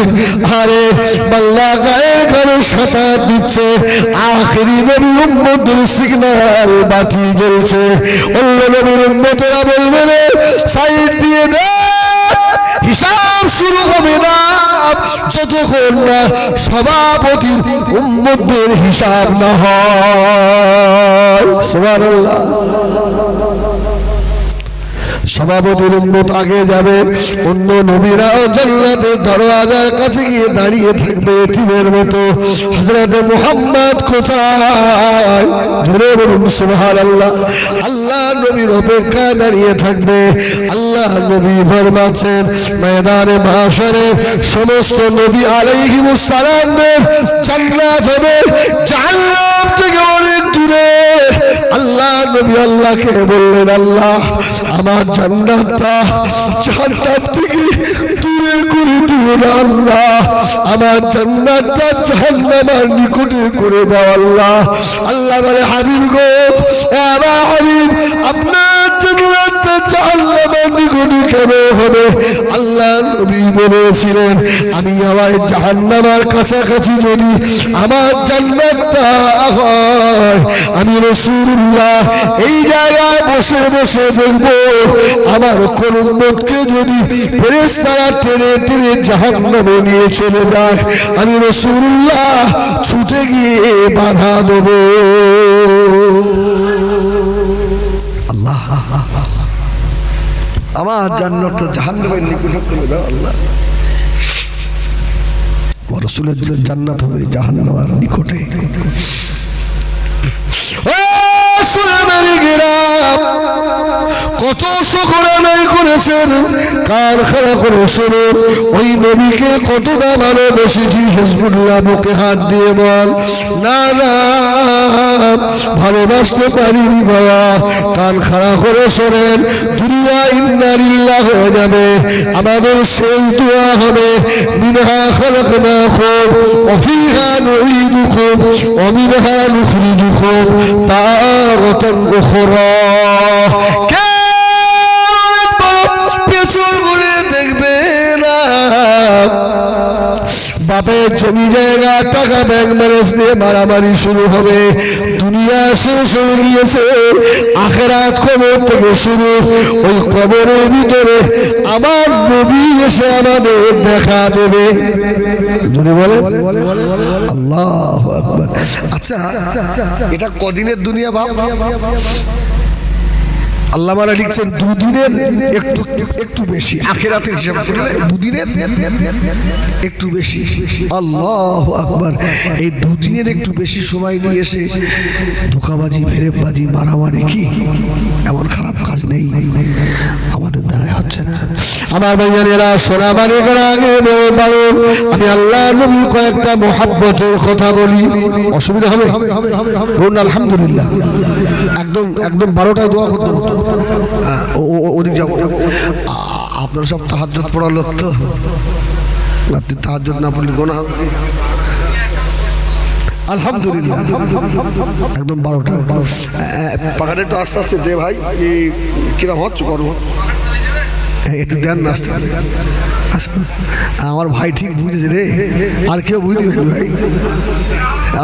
আরে বান্দা গায়ের ঘামে সাঁতার দিচ্ছে, আখিরি নবীর উম্মতের সিগন্যাল বাতি জ্বলছে। অন্য নবীর উম্মতেরা বলবে সাইড দিয়ে দে, হিসাব শুরু হবে না যতক্ষণ না সভাপতির উম্মতদের হিসাব না হয়। সুবহানাল্লাহ। সভাপতির উম্মত আগে যাবে, অন্য নবীরাও জান্নাতের দরওয়াজার কাছে গিয়ে দাঁড়িয়ে থাকবে এতিমের মতো। হযরত মুহাম্মদ কোথায়? জোরে বলুন সুবহানাল্লাহ। আল্লাহ নবীর অপেক্ষায় দাঁড়িয়ে থাকবে। আল্লাহ নবী ফরমাচ্ছেন, ময়দানে মাশরে সমস্ত নবী আলাইহিমুস সালামদের জান্নাত হবে জাহান্নাম থেকে অনেক দূরে। আল্লাহ নবী আল্লাহকে বললেন, আল্লাহ আমার জান্নাতটা জাহান্নাম থেকে দূরে করে দিও না, আল্লাহ আমার জান্নাতটা জাহান্নামের নিকটে করে দাও আল্লাহ। আল্লাহ বলে, হাবিব গো, আমার হাবিব, আপনার জান্নাতটা জাহান্নামের নিকটে কেন হবে? আল্লাহ নবী বলেছিলেন, আমি আমার জাহান্নামের কাছাকাছি যদি আমার জান্নাতটা হয়, আমি রাসূলুল্লাহ এই জায়গায় বসে বসে বলবো, আমার কোন উম্মতকে যদি ফেরেশতারা টেনে টেনে জাহান্নামে নিয়ে চলে যায়, আমি রাসূলুল্লাহ ছুটে গিয়ে বাধা দেব। আল্লাহ আমার জান্নাত জাহান্নামের নিকটে করে দাও আল্লাহ। রাসূলের জান্নাত হবে জাহান্নামের নিকটে। কত কত শুকর আদায় করেছেন, কান খাড়া করে শোনো, ওই নবীকে কতটা ভালোবেসেছি হিজবুল্লাহ বুকে হাত দিয়ে বল। না না, ভালোবাসতে পারিনি বাবা। কান খাড়া করে শোনেন, দুনিয়া ইন্না লিল্লাহ হয়ে যাবে, আমাদের শেষ দোয়া হবে মিনহা খালাকনাকুম ওয়া ফিহা নুঈদুকুম ওয়া মিনহা নুখরিজুকুম তারাতান উখরা। পেছন ঘুরে দেখবে না, বাপের জমি জায়গা টাকা ব্যাংক ব্যালেন্স নিয়ে মারামারি শুরু হবে। দুনিয়া শেষ হয়ে গিয়েছে, আখিরাত কবর থেকে শুরু। ওই কবরের ভিতরে আমার নবী এসে আমাদের দেখা দেবে। যদি বলে আল্লাহু আকবার। আচ্ছা, এটা কদিনের দুনিয়া বাপ? আল্লাহ মারা লিখছেন দুদিনের একটু বেশি, আখিরাতের হিসাব করলে দুদিনের একটু বেশি। আল্লাহু আকবার। এই দুদিনের একটু বেশি সময় নিয়ে এসে ধোঁকাবাজি, ফেরেববাজি, মারামারি, কি এমন খারাপ কাজ নেই, আমাদের দ্বারাই হচ্ছে না। আমার ভাইয়ারা সোনাবাড়ি করা আগে বলো, আমি আল্লাহ নবী কয়েকটা মোহাব্বতের কথা বলি, অসুবিধা হবে? বলুন আলহামদুলিল্লাহ। একদম 12টায় দোয়া করতে হতো। ওদিক যাবো, আপনারা সব তাহাজ্জুদ পড়া লোক তো, রাত্রি তাহাজ্জুদ না পড়লে গোনা হবে। আলহামদুলিল্লাহ, একদম 12টা। পাখাটা একটু আস্তে আস্তে দে ভাই, কিরম হচ্ছে করবো, একটু দেন না আস্তে। আমার ভাই ঠিক বুঝেছে রে, আর কেউ বুঝতে পারি ভাই।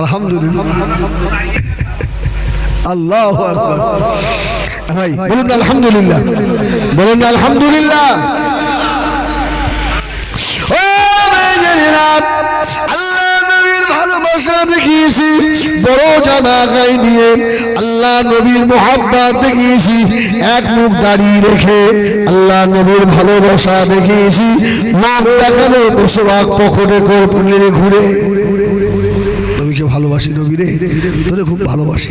আলহামদুলিল্লাহ, আল্লাহু আকবার। ভাই বলুন আলহামদুলিল্লাহ, বলুন আলহামদুলিল্লাহ। ও ভাইজানেরা, আল্লাহ নবীর ভালোবাসা দেখিয়েছি, বড় জামা গায়ে দিয়ে আল্লাহ নবীর মুহাব্বত দেখিয়েছি, এক মুখ দাঁড়িয়ে রেখে আল্লাহ নবীর ভালোবাসা দেখিয়েছি, নাম দেখানো বেশিরভাগ পকেটে করে ঘুরে নবীকে ভালোবাসি, নবী রে তোরে খুব ভালোবাসি।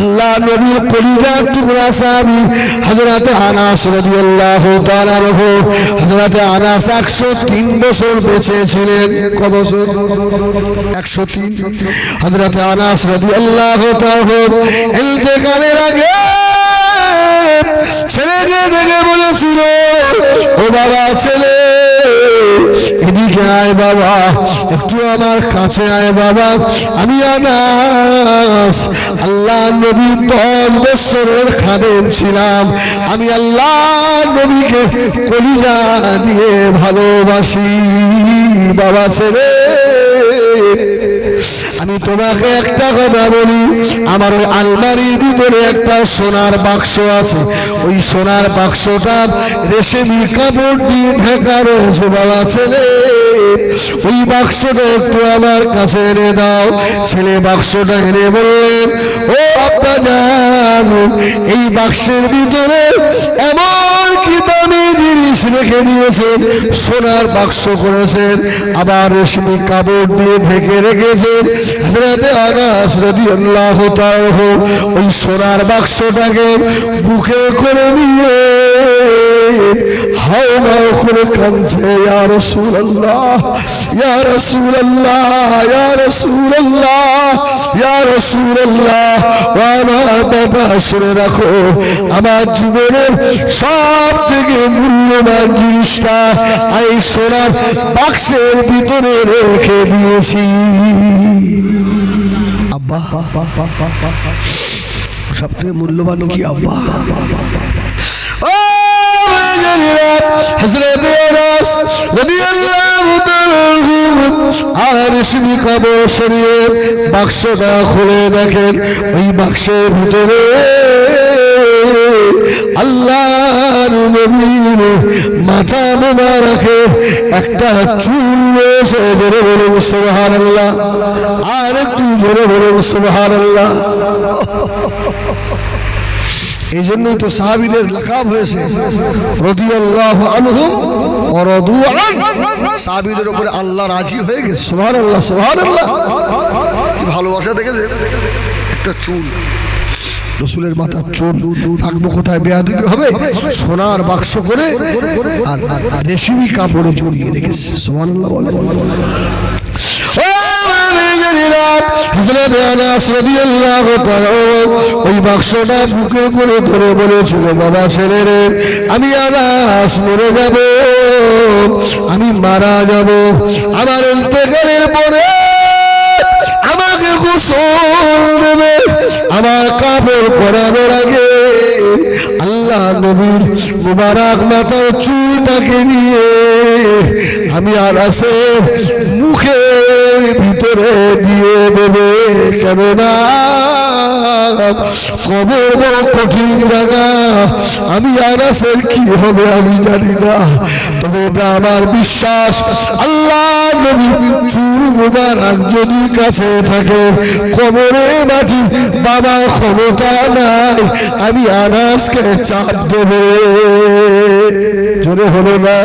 আল্লাহ নবীর কলিজার টুকরা সাহাবী হযরত আনাস রাদিয়াল্লাহু তাআলা আনহু, হযরত আনাস 103 বছর বেঁচে ছিলেন। ক বছর? 103। হযরত আনাস রাদিয়াল্লাহু তাআলা ইন্তেকালের আগে ছেলেকে ডেকে বলেছিল, ও বাবা ছেলে, এদিকে আয় বাবা, একটু আমার কাছে আয় বাবা। আমি আনাস আল্লাহ নবী 10 বছরের খাদেম ছিলাম, আমি আল্লাহ নবীকে কলিজা দিয়ে ভালোবাসি। বাবা ছেলে, আমি তোমাকে একটা কথা বলি, আমার ওই আলমারির ভিতরে একটা সোনার বাক্স আছে, ওই সোনার বাক্সটা রেশমি কাপড় দিয়ে ঢাকা রয়েছে। বাবা ছেলে, ওই বাক্সটা একটু আমার কাছে এনে দাও। ছেলে বাক্সটা এনে বললেন, ও আব্বা জান, এই বাক্সের ভিতরে এমন কি দামি জিনিস রেখে দিয়েছেন, সোনার বাক্স করেছেন, আবার রেশমি কাপড় দিয়ে ঢেকে রেখেছেন। হযরত আনাস রাদিয়াল্লাহু তাআলা ওই সোনার বাক্সটাকে বুকে করে নিয়ে হাওমাও করে কাঁদছে, ইয়া রাসূলুল্লাহ, ইয়া রাসূলুল্লাহ, ইয়া রাসূলুল্লাহ, ইয়া রাসূলুল্লাহ। আমার বাবা, শুনে রাখো, আমার জীবনের সব থেকে মূল্যবান জিনিসটা এই সোনার বাক্সের ভিতরে রেখে দিয়েছি। আব্বা, সব থেকে মূল্যবান কি আব্বা? হযরত আনাস রাদিয়াল্লাহু তাআলা আর রেশমি কাপড় সরিয়ে বাক্সটা খুলে দেখেন, ওই বাক্সের ভিতরে আল্লাহর নবীর মাথা মোবারকের একটা চুল রয়েছে। জোরে বলুন সুবহানাল্লাহ, আর একটু জোরে বলুন সুবহানাল্লাহ। এই জন্যই তো সাহাবীদের লাকাব হয়েছে রাদিয়াল্লাহু আনহুম ওয়া রাদু আন। সাহাবীদের উপরে আল্লাহ রাজি হয়ে গেছে। সুবহানাল্লাহ, সুবহানাল্লাহ। কি ভালোবাসা দেখেছেন? একটা চুল, রসুলের মাথার চুল থাকবো কোথায়? বেয়াদবি হবে? সোনার বাক্স করে আর রেশমি কাপড়ে জড়িয়ে রেখেছে। সুবহানাল্লাহ বলে। ওই বাক্সটা বুকে করে ধরে বলেছিল, বাবা ছেলে রে, আমি আনাস মরে যাব, আমি মারা যাব, আমার ইন্তেকালের পরে আমাকে গোসল দেবে, আমার কাপড় পরানোর আগে আল্লাহ নবীর মুবারক মাথার চুলটাকে নিয়ে আমি আনাসের মুখের ভিতরে দিয়ে দেবে। কেননা কবর বড় কঠিন জায়গা, আমি আনাসের কি হবে আমি জানি না, তবে এটা আমার বিশ্বাস, আল্লাহ নবীর চুল মুবারক যদি কাছে থাকে, কবরে মাটি বাবার ক্ষমতা নাই, আমি আনাসকে চাপ দেবে। জোরে হলো না?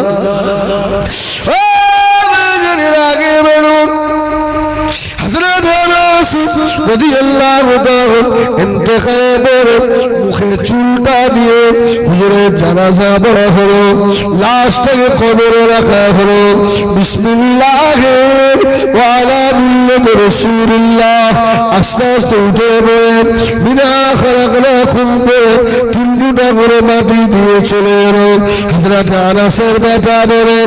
আগে বেরুন। হযরত আনাস রাদিয়াল্লাহু তাআলা ইন্তেকালের পরে মুখে চুলটা দিয়ে হুজুরের জানাজা পড়া হলো, লাশটাকে কবরে রাখা হলো। বিসমিল্লাহ ওয়া আলা মিল্লাতি রাসূলিল্লাহ। আস্তে আস্তে উঠে পড়ে বিনা খালাকনাকুম বলে তিনটা করে মাটি দিয়ে চলে এলো। হযরত আনাসের বেটা বলে,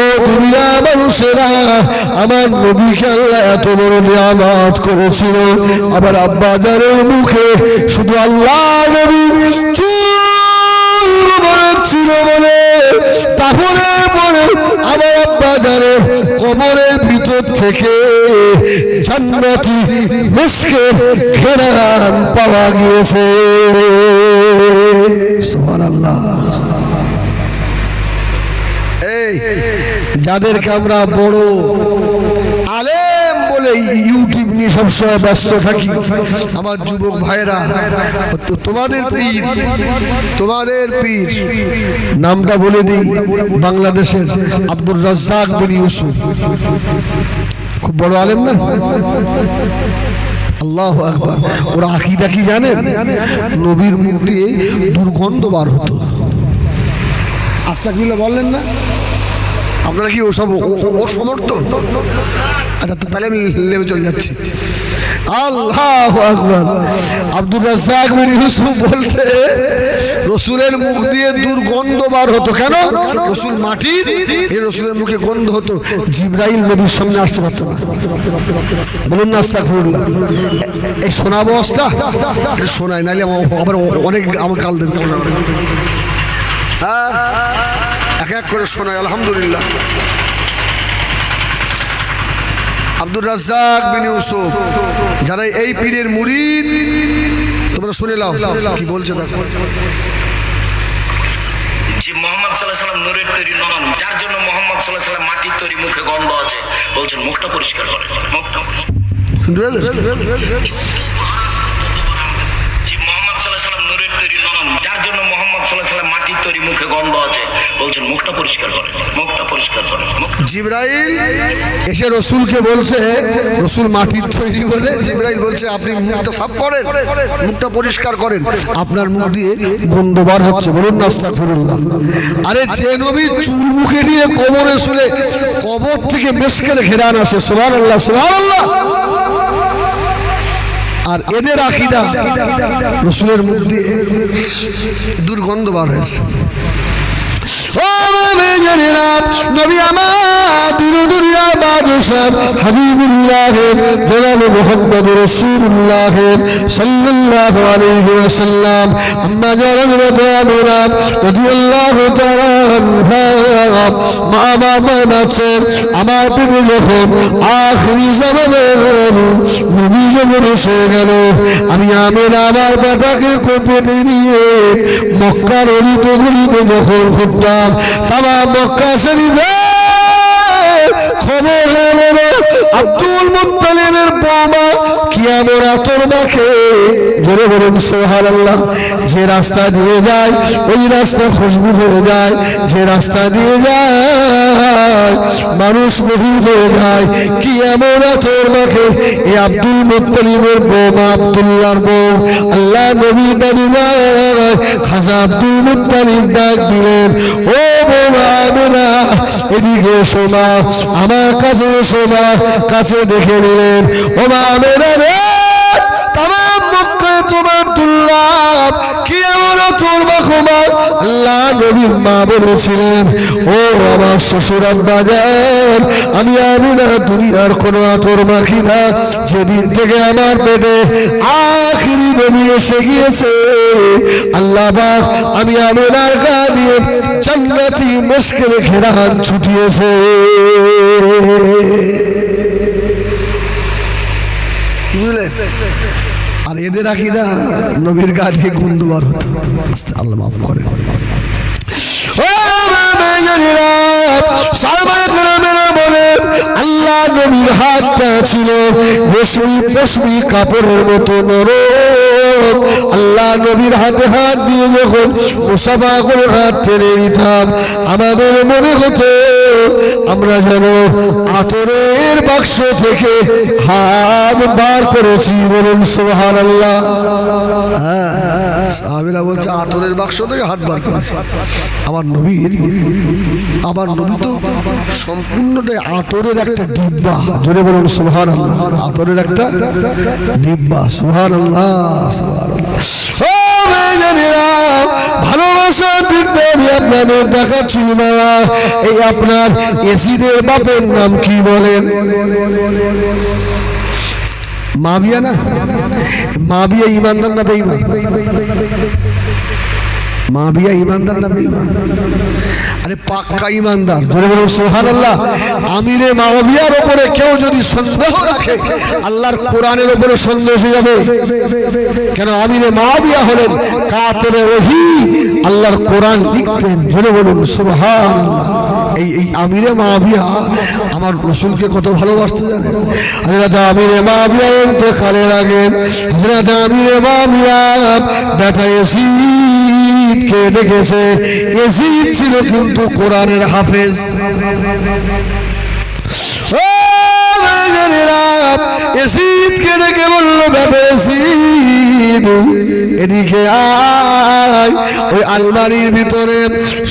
ও দুনিয়া মানুষেরা, আমার নবীকে আল্লাহ এত বড় নিয়ামত করেছিল, আবার আব্বা জানের মুখে শুধু আল্লাহ নবীর চুল মোবারক ছিল বলে তারপরে পরে আমার আব্বা জানের কবরের ভিতর থেকে জান্নাতি মিস্কের ঘ্রাণ পাওয়া গিয়েছে। সুবহানাল্লাহ। এই যাদেরকে আমরা বড় আলেম বলে ইউটিউব নিয়ে সবসময় ব্যস্ত থাকি, আমার যুবক ভাইরা, তোমাদের পীর, তোমাদের পীর নামটা বলে দিই, বাংলাদেশের আব্দুর রাজ্জাক বিন ইউসুফ, খুব বড় আলেম না? আল্লাহু আকবার। ওরা আকীদা কি জানেন? নবীর মুখ দিয়ে দুর্গন্ধ বার হতো। আস্তাগফিরুল্লাহ বললেন না? আপনারা কি ওসব অসমর্থন? আচ্ছা, তাহলে আমি লেবে চলে যাচ্ছি। আল্লাহু আকবার। আব্দুর রাজ্জাক বিন ইউসুফ বলছে, রসুলের মুখ দিয়ে দুর্গন্ধ বার হতো। কেন? রসুল মাটির, এই রসুলের মুখে গন্ধ হতো, জিবরাইল নবীর সামনে আসতে পারতো না। বলুন না আস্তাগফিরুল্লাহ। এই শোনাবো অবস্থা শোনায়, নাহলে আবার অনেক আমার কাল দেবে। হ্যাঁ, এক এক করে শোনায়। আলহামদুলিল্লাহ। আব্দুর রাজ্জাক বিন ইউসুফ, যারা এই পীরের মুরিদ, তোমরা শুনে নাও কি বলছে। দেখো, যে মুহাম্মদ সাল্লাল্লাহু আলাইহি ওয়াসাল্লাম নূরের তৈরি নরম, যার জন্য মুহাম্মদ সাল্লাল্লাহু আলাইহি ওয়াসাল্লাম মাটির তৈরি, মুখে গন্ধ আছে, বলছেন মুখটা পরিষ্কার করে, মুখটা পরিষ্কার। যে মুহাম্মদ সাল্লাল্লাহু আলাইহি ওয়াসাল্লাম নূরের তৈরি নরম, যার জন্য মুহাম্মদ সাল্লাল্লাহু আলাইহি ওয়াসাল্লাম মাটির তৈরি, মুখে গন্ধ আছে, বলছেন মুখটা পরিষ্কার করে, মুখটা পরিষ্কার করে। জিবরাইল এসে রসুলকে বলছে, রসুল মাটির তৈরি বলে, জিবরাইল বলছে আপনি মুখটা সাফ করেন, মুখটা পরিষ্কার করেন, আপনার মুখ দিয়ে গন্ধ বার হচ্ছে। বলুন না আস্তাগফিরুল্লাহ। আরে যে নবী চুল মুখে নিয়ে কবরে শুলে, কবর থেকে মেশকের ঘেরান আসে। সুবহানাল্লাহ, সুবহানাল্লাহ। আর এদের আকীদা রসুলের মুখ দিয়ে দুর্গন্ধ বার হয়েছে। নবী আমার দিনুদুরিয়া বাদশাহ হাবিবুল্লাহ জনাব মুহাম্মদ রাসূলুল্লাহ সাল্লাল্লাহু আলাইহি ওয়াসাল্লাম, আম্মা জারাতুনা রাদিয়াল্লাহু তাআলা আনহা, মা বাবা আছে আমার পিতা যখন আখিরি জামানে নবী যখন এসে গেল, আমি আমার বেটাকে কোপে নিয়ে মক্কার অলিতে গলিতে যখন ঘুরতাম, তারা মক্কা শরীফে খবর হলো আব্দুল মুত্তালিবের বোমা কিয়া এমন আতর মাখে, জোরে বলুন সুবহানাল্লাহ। যে রাস্তা দিয়ে যায় ওই রাস্তা খুশবু হয়ে যায়, যে রাস্তা দিয়ে যায় মানুষ মহিল হয়ে যায়। কি এমন আতর মাখে, এই আব্দুল মুত্তালিবের বৌমা আব্দুল্লাহর বউ আল্লাহ নবী দাদিমা খাজা আব্দুল মুত্তালিব ডাক দিলেন, ও বৌমা আমেনা এদিকে এসো মা, আমার কাছে এসো মা। কাছে দেখে নিলেন, ও মা আমেনা রে, তামাম মক্কায় তোমার দুর্লভ কি এমন আতর মাখো মা। আল্লাহ নবীর মা বলেছিলেন, ও আমার শ্বশুর আব্বা জান, আমি আমিনা দুনিয়ার কোনো আতর মাখি না। যেদিন থেকে আমার পেটে আখিরি নবী এসে গিয়েছে, আল্লাহ পাক আমি আমিনার গা দিয়ে জান্নাতি মুশকিল ঘেরান ছুটিয়েছে। বুঝলে? আর এদের আকিদা নবীর গা দিয়ে গুন্দুবার হতো। আল্লাহ মাফ করে। আল্লাহ নবীর হাতটা ছিল রেশমি পশমি কাপড়ের মতো নরম। আল্লাহ নবীর হাতে হাত দিয়ে যখন মুসাফা করে হাত টেনে নিতাম, আমাদের মনে হতো আমরা যেন আতরের বাক্স থেকে হাত বার করেছি। বলুন সুবহানাল্লাহ। সাহাবীরা বলছে আতরের বাক্স থেকে হাত বার করেছি। আমার নবী তো সম্পূর্ণটাই আতরের একটা ডিব্বা। জোরে বলুন সুবহানাল্লাহ। আতরের একটা ডিব্বা। সুবহানাল্লাহ, সুবহানাল্লাহ। ও ভাইজানেরা, ভালোবাসার দিকটা আমি আপনাদের দেখাচ্ছি বাবা। এই আপনার এসিদের বাপের নাম কি বলেন? মাবিয়া না? মাবিয়া ইমানদার না বেঈমান? মাবিয়া ইমানদার না বেঈমান? আরে পাক্কা ইমানদার। জোরে বলুন সুবহানাল্লাহ। আমিরে মাবিয়ার উপরে কেউ যদি সন্দেহ রাখে, আল্লাহর কোরআনের উপরে সন্দেহ এসে যাবে। কেন? আমিরে মাবিয়া হলেন কাতেরে ওহী, আল্লাহর কোরআন লিখতেন। জোরে বলুন সুবহানাল্লাহ। এই আমিরে মাবিয়া আমার রাসূলকে কত ভালোবাসতে জানেন? হযরত আমিরে মাবিয়া ইন্তেকালের আগে হযরত আমিরে মাবিয়া বেটা ইয়াজিদকে দেখেছে। ইয়াজিদ ছিল কিন্তু কোরআনের হাফেজ। ও ভাইজানেরা, ইয়াজিদকে ডেকে বলল, বেটা ইয়াজিদ এদিকে আয়। ওই আলমারির ভিতরে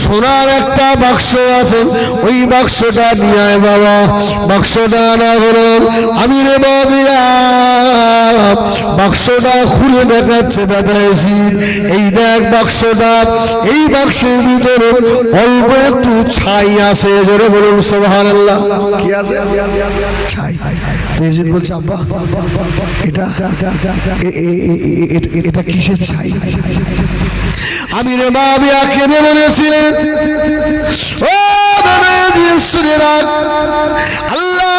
সোনার একটা বাক্স আছে, ওই বাক্সটা নিয়ে আয় বাবা। বাক্সটা আনা হলো। আমিরে মাবিয়া বাক্সটা খুলে দেখাচ্ছে, বেটা ইয়াজিদ এই দেখ বাক্সটা। এই বাক্সের ভিতরে অল্প একটু ছাই আছে। জোরে বলুন সুবহানাল্লাহ। কি আছে? ছাই। ইয়াজিদ বলছে, আব্বা এটা কিসের ছাই? আমিরে মাবিয়া কেঁদে বলেছিলেন, ও আল্লাহ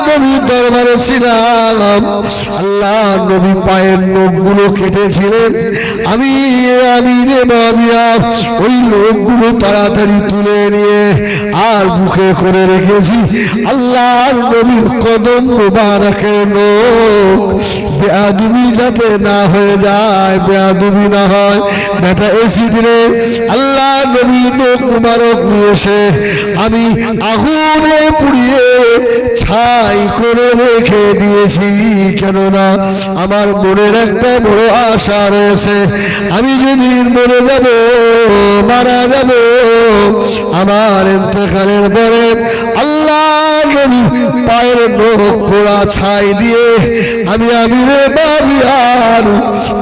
নবীর দরবারে ছিলাম, আল্লাহ নবী পায়ের নখগুলো কেটেছিলেন। আমি আমিরে মাবিয়া ওই নখগুলো তাড়াতাড়ি তুলে নিয়ে আর বুকে করে রেখেছি। আল্লাহর নবীর কদম মুবারকের নখ বেয়াদবি যাতে না হয়ে যায়, বেয়াদবি না হয়। বেটা ইয়াজিদ রে, আল্লাহ নবী নখ মুবারক নিয়ে এসে আমি আগুনে পুড়িয়ে ছাই করে রেখে দিয়েছি। কেননা আমার মনের একটা বড় আশা রয়েছে, আমি যদি মরে যাব, মারা যাব, আমার ইন্তেকালের পরে আল্লাহ নবী পায়ের নখ পোড়া ছাই দিয়ে আমি আমিরে মাবিয়ার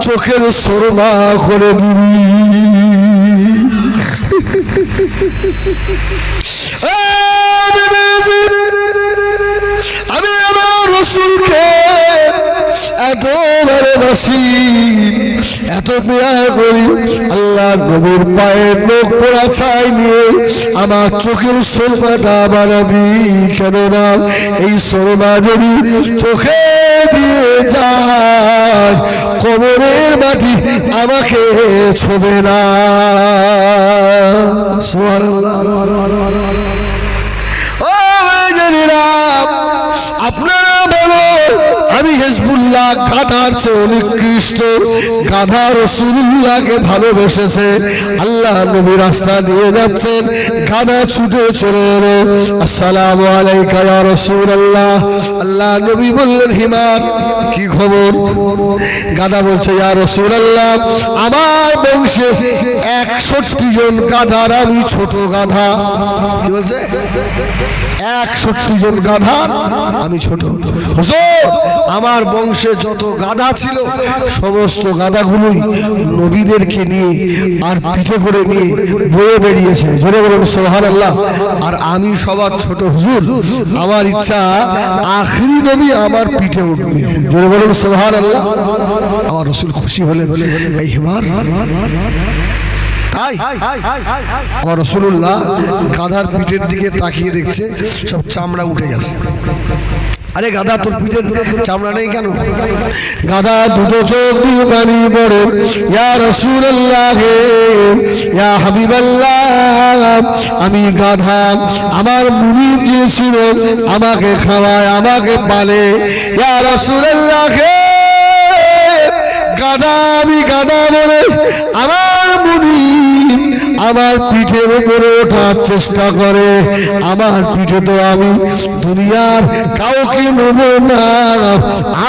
চোখের সুরমা করে দিবি। আমি আমার রাসূলকে এত ভালোবাসি, এত প্রিয় করি, আল্লাহ নবীর পায়ের নখ পোড়া ছাই নিয়ে আমার চোখের সুরমাটা বানাবি। কেননা এই সুরমা যদি চোখে দিয়ে যায়, কবরের মাটি আমাকে ছোঁবে না। সুবহানাল্লাহ। ও ভাইজানেরা, আপনারা বলো আমি হিজবুল্লাহ গাধার চেয়ে নিকৃষ্ট, গাধা রাসূলুল্লাহকে ভালোবেসেছে। আল্লাহ নবী রাস্তা দিয়ে যাচ্ছেন, গাধা ছুটে চলে এলো, আসসালামু আলাইকা ইয়া রাসূলুল্লাহ। আল্লাহ নবী বললেন, হিমার কি খবর? গাধা বলছে, ইয়া রাসূলুল্লাহ, আমার বংশে 61 জন গাধার আমি ছোট গাধা। কি বলছে? 61 জন গাধার আমি ছোট। হুজুর, আমার বংশে যত গাধা ছিল সমস্ত গাধাগুলোই নবীদেরকে নিয়ে আর পিঠে করে নিয়ে বয়ে বেরিয়েছে। জোরে বলুন সুবহানাল্লাহ। আর আমি সবার ছোট হুজুর, আমার ইচ্ছা আখেরি নবী আমার পিঠে উঠবে। জোরে বলুন সুবহানাল্লাহ। আমার রাসূল খুশি হলেন, এই হিমার। তাই আমার রাসূলুল্লাহ গাধার পিঠের দিকে তাকিয়ে দেখছে সব চামড়া উঠে গেছে। আরে গাধা, তোর পিঠের চামড়া নেই কেন? গাধা দুটো চোখ দিয়ে পানি পড়ে, ইয়া রাসূলুল্লাহ, ইয়া হাবিবাল্লাহ, আমি গাধা, আমার মুনিব দিয়েছিল আমাকে খাওয়ায়, আমাকে পালে। ইয়া রাসূলুল্লাহ, গাধা, আমি গাধা বলে আমার মুনিব আমার পিঠের উপরে ওঠার চেষ্টা করে। আমার পিঠে তো আমি দুনিয়ার কাউকে নেব না,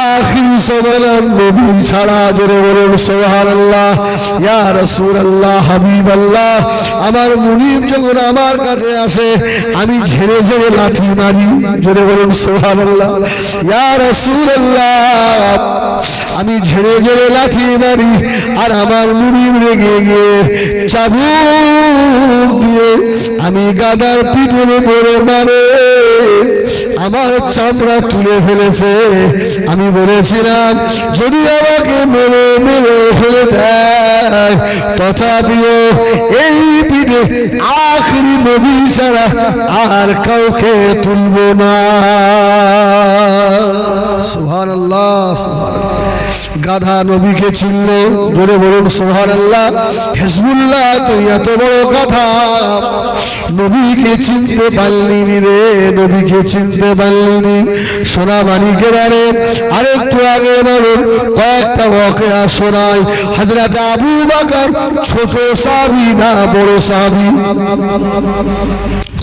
আখিরি সমানার নবী ছাড়া। জোরে বলুন সুবহানাল্লাহ। ইয়া রাসূলুল্লাহ, হাবিবাল্লাহ, আমার মুনিব যখন আমার কাছে আসে আমি ঝেড়ে ঝেড়ে লাথি মারি। জোরে বলুন সুবহানাল্লাহ। ইয়া রাসূলুল্লাহ, আমি ঝেড়ে ঝেড়ে লাথি মারি, আর আমার মুনিব রেগে গিয়ে চাবুক দিয়ে আমি গাধার পিঠের উপরে মারে, আমার চামড়া তুলে ফেলেছে। আমি বলেছিলাম যদি আমাকে মেরে মেরে ফেলে দেয়, তথাপিও এই পিঠে আখেরি নবী ছাড়া আর কাউকে তুলব না। সুবহানাল্লাহ, সুবহানাল্লাহ। গাধা নবীকে চিনল। জোরে বলুন সুবহানাল্লাহ। হিজবুল্লাহ তো এত বড় গাধা, নবীকে চিনতে পারলি রে, নবীকে চিনতে পারলি। সোনা মানিকেরা রে, আরেকটু আগে বলুন কয়েকটা ওয়াকিয়া শোনাই। হযরত আবু বকর ছোট সাহাবী না বড় সাহাবী?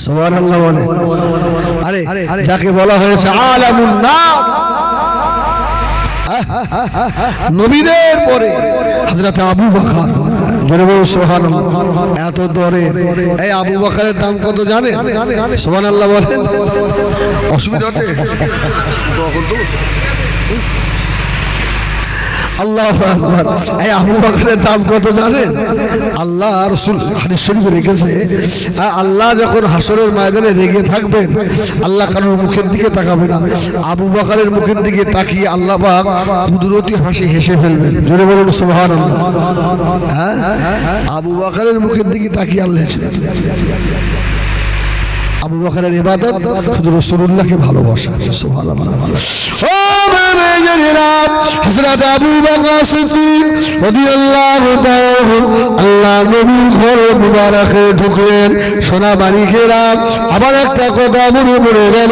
সুবহানাল্লাহ বলে। আরে যাকে বলা হয়েছে আলামুন নাস, নবীদের পরে হযরত আবু বকর। জোরে বলুন সুবহানাল্লাহ। এত দরে এই আবু বকরের দাম কত জানেন? সুবহানাল্লাহ বলেন। অসুবিধা হচ্ছে? আল্লাহু আকবার। এই আবু বকরের দাম কত জানেন? আল্লাহ রাসূল হাদিস শরীফে রেখেছে, আল্লাহ যখন হাসরের ময়দানে রেগে থাকবেন, আল্লাহ কারোর মুখের দিকে তাকাবে না, আবু বকরের মুখের দিকে তাকিয়ে আল্লাহ পাক কুদরতি হাসি হেসে ফেলবেন। জোরে বলুন সুবহানাল্লাহ। হ্যাঁ, আবু বকরের মুখের দিকে তাকিয়ে আল্লাহ হেসে ফেলবেন। আবু বকরের ইবাদত শুধু রাসূলুল্লাহকে ভালোবাসা। সুবহানাল্লাহ। ও মেয়েরা, হযরত আবু বকর সিদ্দিক রাদিয়াল্লাহু তাআলা আল্লাহ নবীর ঘরে মুবারকে ঢুকলেন। সোনা মানিকেরা, আবার একটা কথা মনে পড়ে গেল,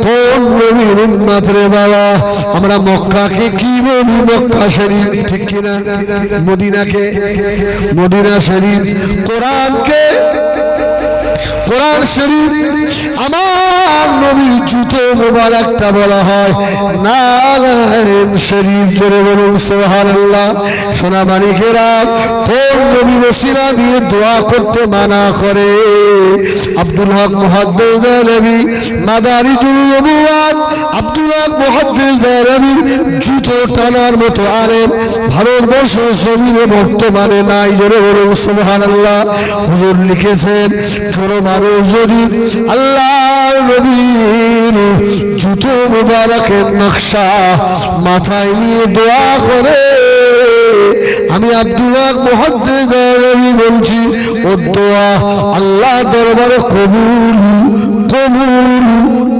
কোন নবীর উম্মত রে বাবা? আমরা মক্কাকে কি বলি? মক্কা শরীফ, ঠিক কিনা? মদিনাকে মদিনা শরীফ, কোরআনকে কোরআন শরীফ। আমার নবীর জুতো মোবারকটা বলা হয় নালায়েন শরীফ। জোরে বলুন সুবহানাল্লাহ। সোনা মানিকেরা, কোন নবীর ওসিলা দিয়ে দোয়া করতে মানা করে? আব্দুল হক মুহাদ্দিস দেহলভী মাদারিজুল নবুওয়াত, আব্দুল হক মুহাদ্দিস দেহলভীর জুতো টানার মতো আলেম ভারতবর্ষের জমিনে বর্তমানে নাই। জোরে বলুন সুবহানাল্লাহ। হুজুর লিখেছেন, কোন মানুষ যদি আল্লাহর নবীর জুতো মুবারকের নকশা মাথায় নিয়ে দোয়া করে, আমি আব্দুল হক মুহাদ্দিস দেহলভী বলছি, ও দোয়া আল্লাহ দরবারে কবুল কবুল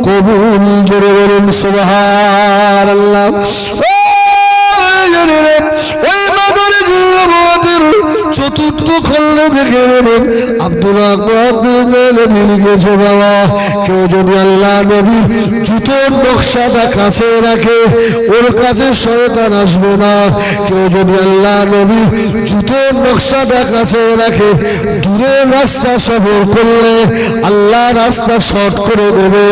কবুল। জোরে বলুন সুবহানাল্লাহ। ওই মাদারিজুল নবুওয়াতের চতুর্থ চতুর্থ খণ্ডে দেখে নেবেন আব্দুল্লাহ লিখেছে বাবা, কেউ যদি আল্লাহ নবীর জুতোর নকশাটা কাছে রাখে ওর কাছে শয়তান আসবে না। কেউ যদি আল্লাহ নবীর জুতোর নকশাটা কাছে রাখে দূরের রাস্তা সফর করলে আল্লাহ রাস্তা শর্ট করে দেবে।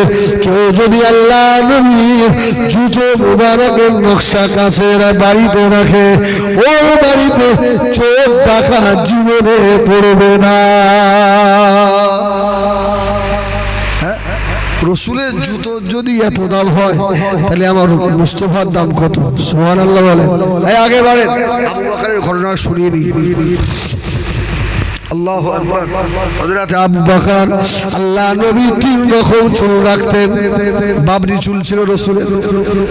কেউ যদি আল্লাহ নবীর জুতো মুবারকের নকশা কাছে বাড়িতে রাখে ওর বাড়িতে চোর ডাকাত জীবনে পড়বে না। রসুলের জুতো যদি এত দাম হয় তাহলে আমার মুস্তফার দাম কত? সুবহানাল্লাহ বলেন। আগে বাড়েন, আবু বকরের ঘটনা শুনিয়ে দিই। আল্লাহু আকবার। হযরত আবু বকর আল্লাহ নবী 3 রকম চুল রাখতেন। বাবরি চুল ছিল রসুলের।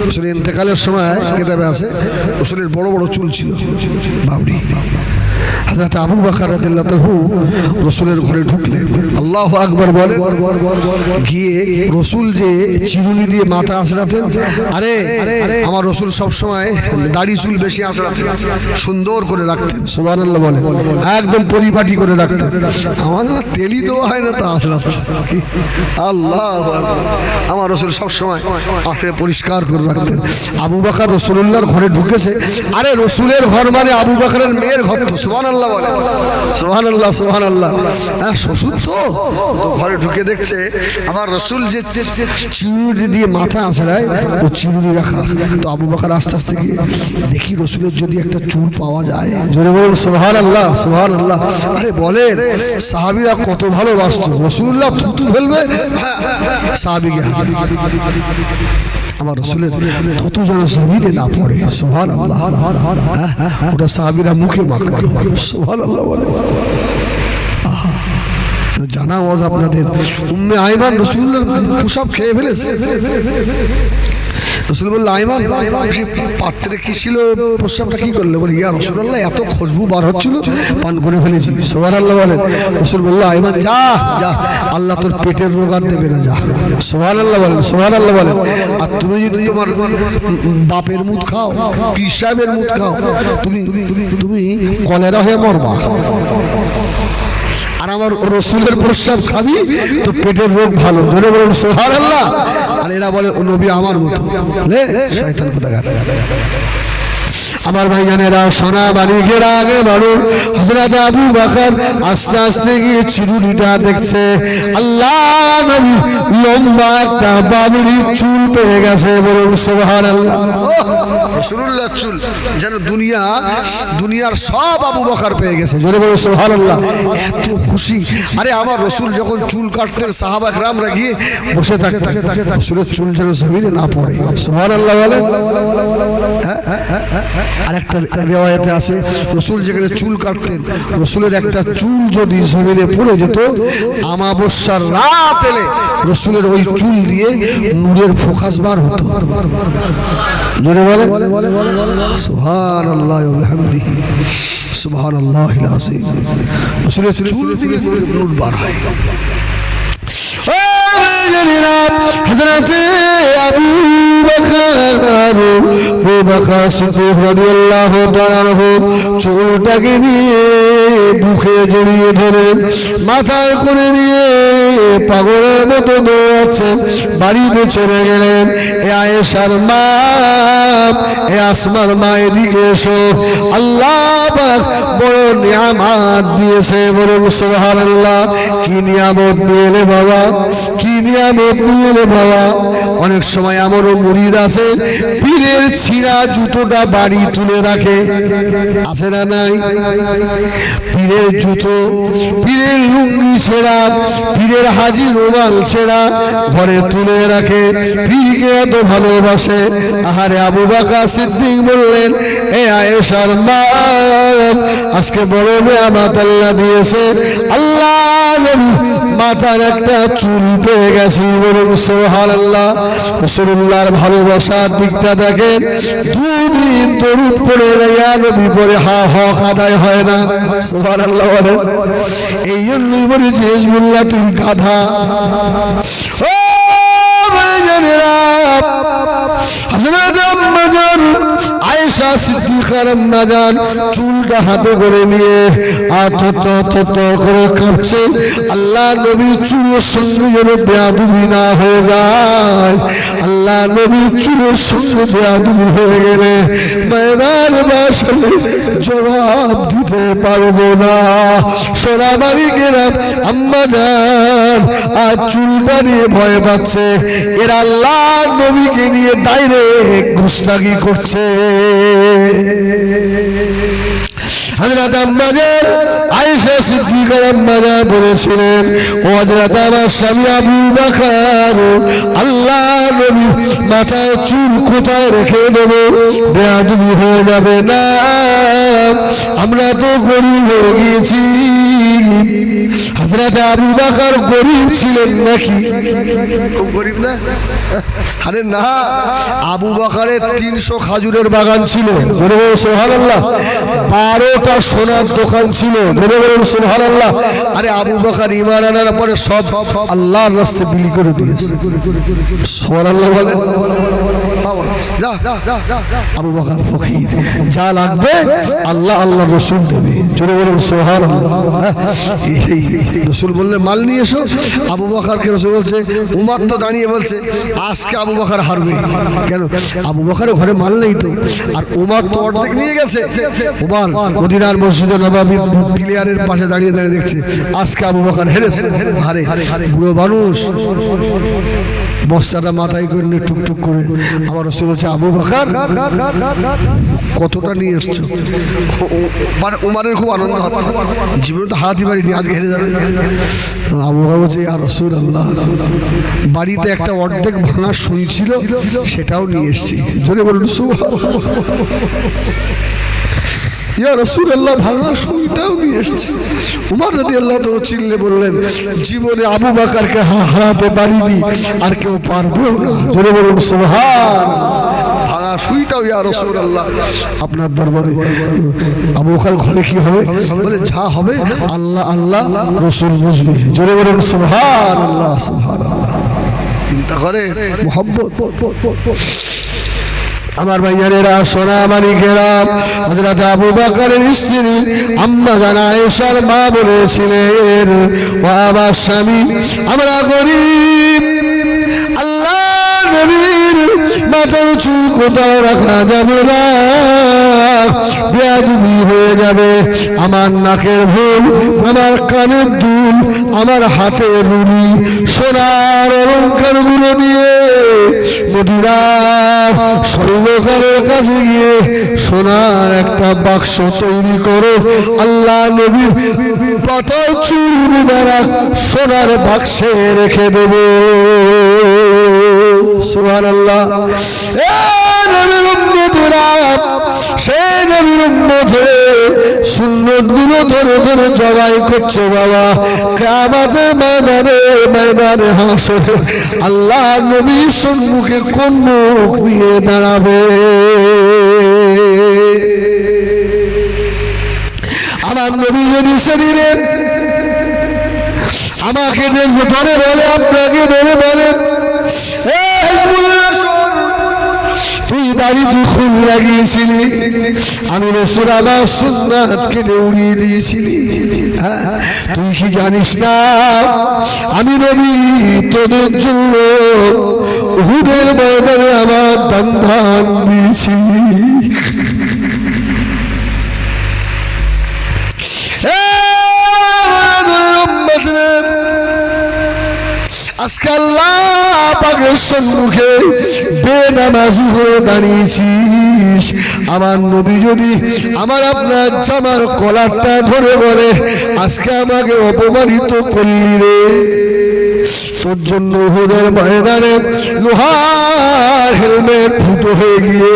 রসুলের ইন্তেকালের সময় কিতাবে আছে রসুলের বড় বড় চুল ছিল বাবরি। হযরত আবু বকর রাদিয়াল্লাহু তাআলা রসুলের ঘরে ঢুকলেন, আল্লাহু আকবার বলে, গিয়ে রসুল যে চিরুনি দিয়ে মাথা আঁচড়াতেন, আরে আমার রসুল সব সময় দাড়ি চুল বেশি আঁচড়াতেন, সুন্দর করে রাখতেন। সুবহানাল্লাহ বলে, একদম পরিপাটি করে রাখতেন। আমার তেলি দেওয়া হয় না তা আঁচড়াচ্ছে। আল্লাহু আকবার। আমার রসুল সব সময় আসলে পরিষ্কার করে রাখতেন। আবু বকর রাসূলুল্লাহর ঘরে ঢুকেছে, আরে রসুলের ঘর মানে আবু বকরের মেয়ের ঘর তো। সুবহানাল্লাহ বলে, সুবহানাল্লাহ সুবহানাল্লাহ। শ্বশুর তো ঘরে ঢুকে দেখছে আমার রসুল যে চিরুনি দিয়ে মাথা আঁচড়ায় ও চিরুনি রাখা। তো আবু বকর আস্তে আস্তে গিয়ে দেখি রসুলের যদি একটা চুল পাওয়া যায়, জোরে বলুন সুবহানাল্লাহ সুবহানাল্লাহ। আরে বলেন সাহাবীরা কত ভালোবাসত, রাসূলুল্লাহ থুতু ফেলবে সাহাবীকে আমার রসুলের থুতু যেন জমিনে না পড়ে। সুবহানাল্লাহ। ওটা সাহাবীরা মুখে মাখত। সুবহানাল্লাহ বলে। জানা ওয়াজ আপনাদের, উম্মে আইমান রাসূলুল্লাহর পোশাক খেয়ে ফেলেছে। রাসূল বলল, আইমান পাত্রে কি ছিল, প্রস্রাবটা কি করলে? বলে, ইয়া রাসূলুল্লাহ এত খুশবু বার হচ্ছিল পান করে ফেলেছি। সুবহানাল্লাহ বলেন। রাসূল বলল, আইমান যা যা, আল্লাহ তোর পেটের রোগ আর দেবে না, যা। সুবহানাল্লাহ বলেন, সুবহানাল্লাহ বলেন। আর তুমি যদি তোমার বাপের মুখ খাও, পীর সাহেবের মুখ খাও, তুমি তুমি কলেরা হয়ে মরবা। আর আমার রসুলের প্রস্রাব খাবি তো পেটের রোগ ভালো। ধরে বলুন সুবহানাল্লাহ। আর এরা বলে ও নবী আমার মতো, শয়তান কোথাকার। আমার ভাইজানেরা, সোনা বালিকেরা, আগে বাড়ুন। হযরত আবু বকর আস্তে আস্তে গিয়ে চিরুনিটা দেখছে, আল্লাহ নবী লম্বা একটা বাবরির চুল পেয়ে গেছে। বলুন সুবহানাল্লাহ। রাসূলুল্লাহর চুল যেন দুনিয়ার সব আবু বকর পেয়ে গেছে। জোরে বলুন সুবহানাল্লাহ। এত খুশি। আরে আমার রসুল যখন চুল কাটতেন সাহাবা কেরামরা গিয়ে বসে থাকতেন, রসুলের চুল যেন জমিনে না পড়ে। সুবহানাল্লাহ বলেন। আর একটা রিওয়ায়াতে আছে রসুল যেখানে চুল কাটতেন, রসুলের একটা চুল যদি জমিনে পড়ে যেত, আমাবস্যার রাত এলে রসুলের ওই চুল দিয়ে নূরের ফোকাস বার হতো। জোরে বলে সুবহানাল্লাহ ওয়া বিহামদিহি সুবহানাল্লাহিল আযীম। রসুলের চুল দিয়ে নূর বার হয়। হযরত আবু বকর সিদ্দিক রাদিয়াল্লাহু তাআলা চুলটাকে নিয়ে বুকে জড়িয়ে ধরে মাথায় করে নিয়ে পাগলের মতো দৌড়াচ্ছেন, বাড়িতে চলে গেলেন। এ আয়েশার মা, এ আসমার মা, এদিকে এসো, আল্লাহ পাক বড় নিয়ামত দিয়েছে। বলুন সুবহানাল্লাহ। কি নিয়ামত দিলে বাবা, কি নিয়ামত দিলে বাবা। অনেক সময় আমারও মুরিদ আছে, পীরের ছিঁড়া জুতোটা বাড়ি তুলে রাখে, আছে না নাই? পীরের জুতো, পীরের লুঙ্গি ছেঁড়া, পীরের হাজি রুমাল ছেঁড়া ঘরে তুলে রাখে, পীরকে এত ভালোবাসে। আহারে আবু বকর সিদ্দিক বললেন, এ আয়েশার মা, আজকে বড় নিয়ামত আল্লাহ দিয়েছে, আল্লাহ নবী মাথার একটা চুল পেয়ে গেছি। বলুন সুবহানাল্লাহ। রাসূলুল্লাহর ভালোবাসার দিকটা দেখেন, দুদিন দরুদ পড়ে ইয়া নবী পড়ে হক আদায় হয় না। সুবহানাল্লাহ বলেন। এই জন্যই বলেছি হিজবুল্লাহ তুই গাধা। ও ভাইজানেরা, হযরত আম্মা জান আয়েশা আয়েশা সিদ্দিকার আম্মা জান চুলটা হাতে করে নিয়ে করে কাঁপছে। আল্লাহ নবী চুলের সঙ্গে যেন বেয়াদবি না হয়ে যায়। আল্লাহ নবী চুলের সঙ্গে বেয়াদবি হয়ে গেলে ময়দান বাসলে জবাব দিতে পারবো না। সোনাবাড়ি গেলাম আম্মা জান আর চুলটা নিয়ে ভয় পাচ্ছে। এরা আল্লাহ নবীকে নিয়ে ডাইরেক্ট গুস্তাগি করছে। হযরত আম্মা জান আয়েশা সিদ্দিকার আম্মা জান বলেছিলেন, ও হযরত আমার স্বামী আবু বকর, আল্লাহ নবী মাথায় চুল কোথায় রেখে দেব, বেয়াদবি হয়ে যাবে না। আমরা তো গরিব হয়ে গিয়েছি। হযরত আবু বকর গরিব ছিলেন নাকি? খুব গরিব না? আরে না, আবু বকরের 300 খাজুরের বাগান ছিল, সুবহানাল্লাহ। 12টা সোনার দোকান ছিল, সুবহানাল্লাহ। আরে আবু বকর ঈমান আনার পরে সব আল্লাহর রাস্তায় বিলি করে দিয়েছে, সুবহানাল্লাহ বলে। যা আবু বকর ফকির, যা লাগবে আল্লাহ আল্লাহ রাসূল দেবে, জোরে বলুন সুবহানাল্লাহ। রাসূল বললে মাল নিয়ে এসো। আবু বকরকে রাসূল বলছে, উমর তো দাঁড়িয়ে বলছে আজকে আবু বকর হারবে। কেন? আবু বকরের ঘরে মাল নেই তো, আর উমর তো অর্ধেক নিয়ে গেছে। উমর মদিনার মসজিদে নববী পিলিয়ারের পাশে দাঁড়িয়ে দাঁড়িয়ে দেখছে আজকে আবু বকর হেরেছে। হারে বুড়ো মানুষ বস্তাটা মাথায় করে নিয়ে টুকটুক করে আমার রাসূল বলছে, আবু বকর কতটা নিয়ে এসছো? মানে উমরের খুব আনন্দ হচ্ছে, জীবনে তো হারাতে পারিনি, আজকে হেরে যাবে। আবু বকর বলছে, ইয়া রাসূলুল্লাহ, বাড়িতে একটা অর্ধেক ভাঙা সুই ছিল, সেটাও নিয়ে এসেছি। জোরে বলুন সুবহানাল্লাহ। ইয়া রাসূলুল্লাহ, ভাঙা সুইটাও নিয়ে এসেছি। উমর রাদিয়াল্লাহু তাআলা চিল্লে বললেন, জীবনে আবু বকরকে হারাতে পারিনি, আর কেউ পারবেও না। জোরে বলুন সুবহানাল্লাহ। ভাঙা সুইটাও ইয়া রাসূলুল্লাহ আপনার দরবারে। আবু বকর ঘরে কি হবে? বলে যা হবে আল্লাহ আল্লাহ রাসূল বুঝবে। জোরে বলুন সুবহানাল্লাহ সুবহানাল্লাহ। চিন্তা করে মুহাব্বত। আমার ভাইয়ারেরা, সোনা মানিকেরা, হযরত আবু বকরের স্ত্রী আম্মা জান আয়েশার মা বলেছিলেন, ও আমার স্বামী, আমরা গরিব, আল্লাহ নবীর মাথার চুল কোথাও রাখা যাবে না, বেয়াদবি হয়ে যাবে। আমার নাকের ফুল, আমার কানের দুল, আমার হাতের রুলি, সোনার অলঙ্কারগুলো নিয়ে মদিনার স্বর্ণকারের কাছে গিয়ে সোনার একটা বাক্স তৈরি করো, আল্লাহ নবীর পাতার চুল মুবারক সোনার বাক্সে রেখে দেব। সুবহানাল্লাহ। নবীর উম্মতেরা, সেই নবীর উম্মতে সুন্নতগুলো ধরে ধরে জবাই করছে বাবা। কিয়ামতের ময়দানে, ময়দানে হাসরে আল্লাহ নবীর সম্মুখে কোন মুখ নিয়ে দাঁড়াবে? আমার নবী যদি শরীরে আমাকে ধরে বলে, আপনাকে ধরে বলে, তুই দাড়িতে খুন লাগিয়েছিলি, আমি রাসূল আমার সুন্নাত কেটে উড়িয়ে দিয়েছিলি, তুই কি জানিস না আমি নবী তোদের জন্য উহুদের ময়দানে আমার দান দিয়েছি। আজকে আল্লাহ পাকের সম্মুখে বেনামাজি হয়ে দাঁড়িয়েছিস। আমার নবী যদি আমার আপনার জামার কলারটা ধরে বলে, আজকে আমাকে অপমানিত করলি রে, তোর জন্য উহুদের ময়দানে লোহার হেলমেট ফুটো হয়ে গিয়ে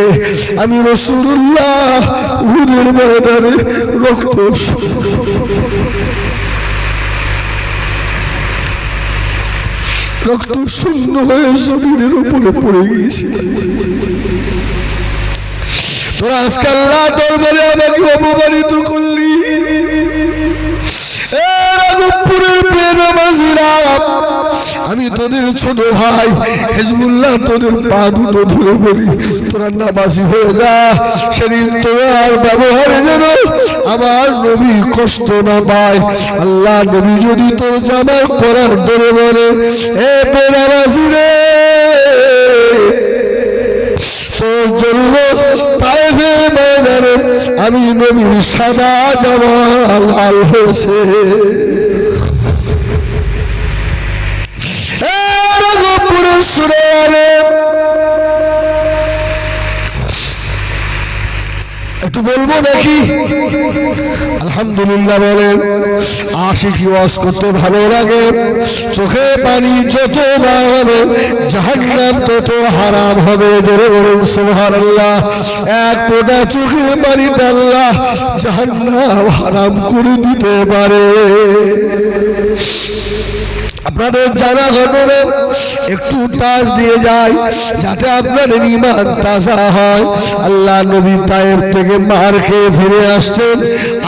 আমি রাসূলুল্লাহ উহুদের ময়দানে রক্ত শূন্য হয়ে জমিনের উপরে পড়ে গিয়েছে। তোরা আজকে আল্লাহ দরবারে আমাকে অপমানিত করলি। আমি তোদের ছোট ভাই হিজবুল্লাহ তোদের পা দুটো ধরে বলি তোরা নামাজি হয়ে যা সেদিন তোমার ব্যবহারে যেন আমার নবী কষ্ট না পায় আল্লাহ নবী যদি তোর জামার করার ধরে বলে এ বেনামাজি রে তোর জন্য তাইফে ময়দানে আমি নবীর সাদা জামা লাল হয়েছে একটু বলবো নাকি আলহামদুলিল্লাহ বলেন আশিকি ওয়াজ করতে ভালো লাগে চোখে পানি যত বার হবে জাহান্নাম তত হারাম হবে জোরে বলুন সুবহানাল্লাহ এক ফোঁটা চোখে পানিতে আল্লাহ জাহান্নাম হারাম করে দিতে পারে আপনাদের জানা ঘটনা একটু টাচ দিয়ে যায় যাতে আপনাদের ঈমান তাজা হয় আল্লাহ নবী তায়েফ থেকে মার খেয়ে ফিরে আসছেন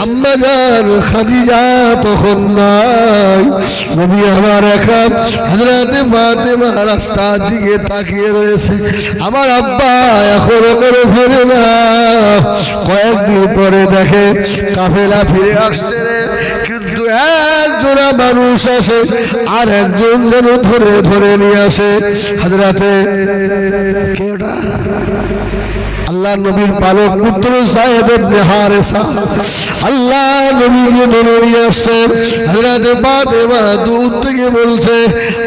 আম্মা জান খাদিজা তখন নাই নবী আমার একা হযরতে ফাতেমা রাস্তার দিকে তাকিয়ে রয়েছে আমার আব্বা এখনো করে ফিরে না কয়েকদিন পরে দেখে কাফেলা ফিরে আসছে কিন্তু একজোড়া মানুষ আসে আর একজন যেন ধরে ধরে নিয়ে আসে হযরতে কে ওটা আল্লাহ নবীর পালক পুত্র যায়েদ ইবনে হারেসা আল্লাহ নবীকে ধরে নিয়ে আসছে হযরতে ফাতেমা দূর থেকে বলছে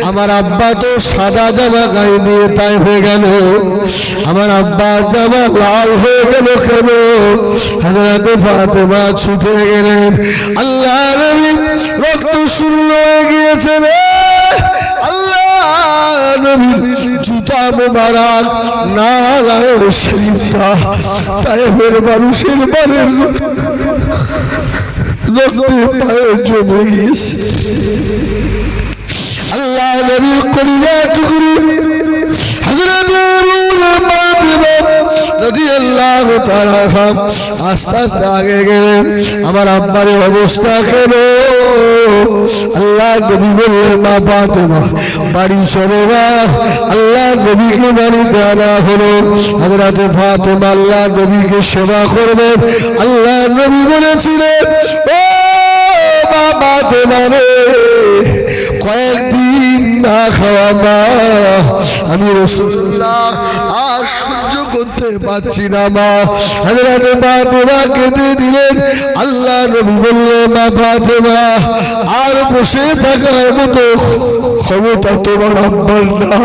আমার আব্বা তো সাদা জামা গায়ে দিয়ে তাইফে গেল আমার আব্বার জামা লাল হয়ে গেল কেন হযরতে ফাতেমা ছুটে গেলেন আল্লাহ নবী রক্ত শুরু হয়ে গিয়েছে রে আল্লাহ নবীর জুতা মোবারক নালায় শরীফটা তাইফের মানুষের বাড়ির রক্তে পায়ে জমে গিয়েছে আল্লাহ নবীর কলিজা টুকরি হযরতে ফাতেমা রাদিয়াল্লাহু তাআলা আস্তে আস্তে আগে গেলেন আমার আব্বার অবস্থা কেন আল্লাহ নবী বললেন মা ফাতেমা বাড়ি চলে না আল্লাহ নবীকে বাড়িতে আনা হলো হযরতে ফাতেমা আল্লাহ নবীকে সেবা করবেন আল্লাহ নবী বলেছিলেন ও মা ফাতেমা রে কয়েকদিন না খাওয়া মা আমি রাসূলুল্লাহ আর সহ্য করতে পারছি না মা হযরতে ফাতেমা কেঁদে দিলেন আল্লাহ নবী বললেন মা ফাতেমা আর বসে থাকার মতো ক্ষমতা তোমার আব্বার না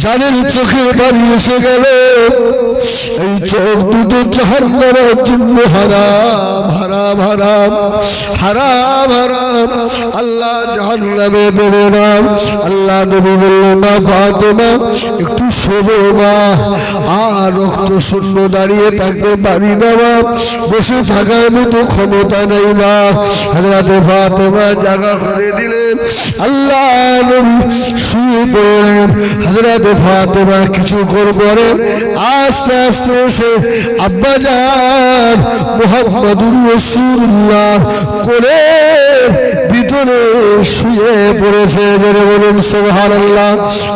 জানের চোখে পানি এসে গেল এই চোখ দুটো জাহান্নামের জন্য হারাম হারাম হারাম হারাম হারাম আল্লাহ জাহান্নামে দেবে না আল্লাহ নবী বললেন মা ফাতেমা একটু শোনো মা আর রক্ত শূন্য দাঁড়িয়ে থাকতে পারি না মা বসে থাকার মতো ক্ষমতা নেই মা হযরতে ফাতেমা জায়গা করে দিলেন আল্লাহ নবী শুয়ে পড়লেন হযরতে ফাতেমা কিছু পরে আস্তে আস্তে এসে আব্বা জান মুহাম্মদুর রাসূলুল্লাহ কোলের ভিতরে শুয়ে পড়েছে জোরে বলুন সুবহানাল্লাহ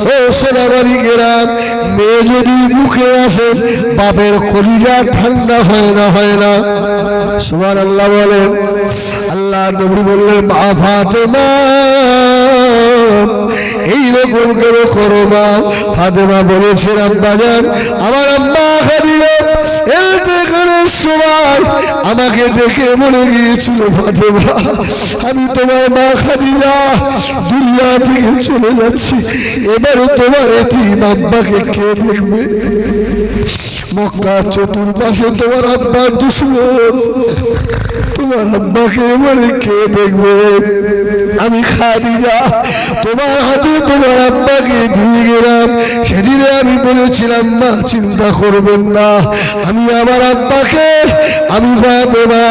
ও সোনাবাড়ি গ্রাম মেয়ে যদি মুখে আসে বাপের কলিজা ঠান্ডা হয় না সুবহানাল্লাহ বলেন আল্লাহ নবী বললেন মা ফাতেমা এইরকম কেন করো মা ফাতেমা বলেছেন আব্বা জান আমার আম্মা খাদিজা ইন্তেকালের সময় আমাকে দেখে বলে গিয়েছিল ফাতেমা আমি তোমার মা খাদিজা দুনিয়া থেকে চলে যাচ্ছি এবারে তোমার এতিম আব্বাকে কে দেখবে মক্কা চতুর্পাশে তোমার আব্বার দুশমন তোমার আব্বাকে এবারে কে দেখবে আমি খাদিজা তোমার হাতে তোমার আব্বাকে দিয়ে গেলাম সেদিনে আমি বলেছিলাম মা চিন্তা করবেন না আমি আমার আব্বাকে আমি ফাতেমা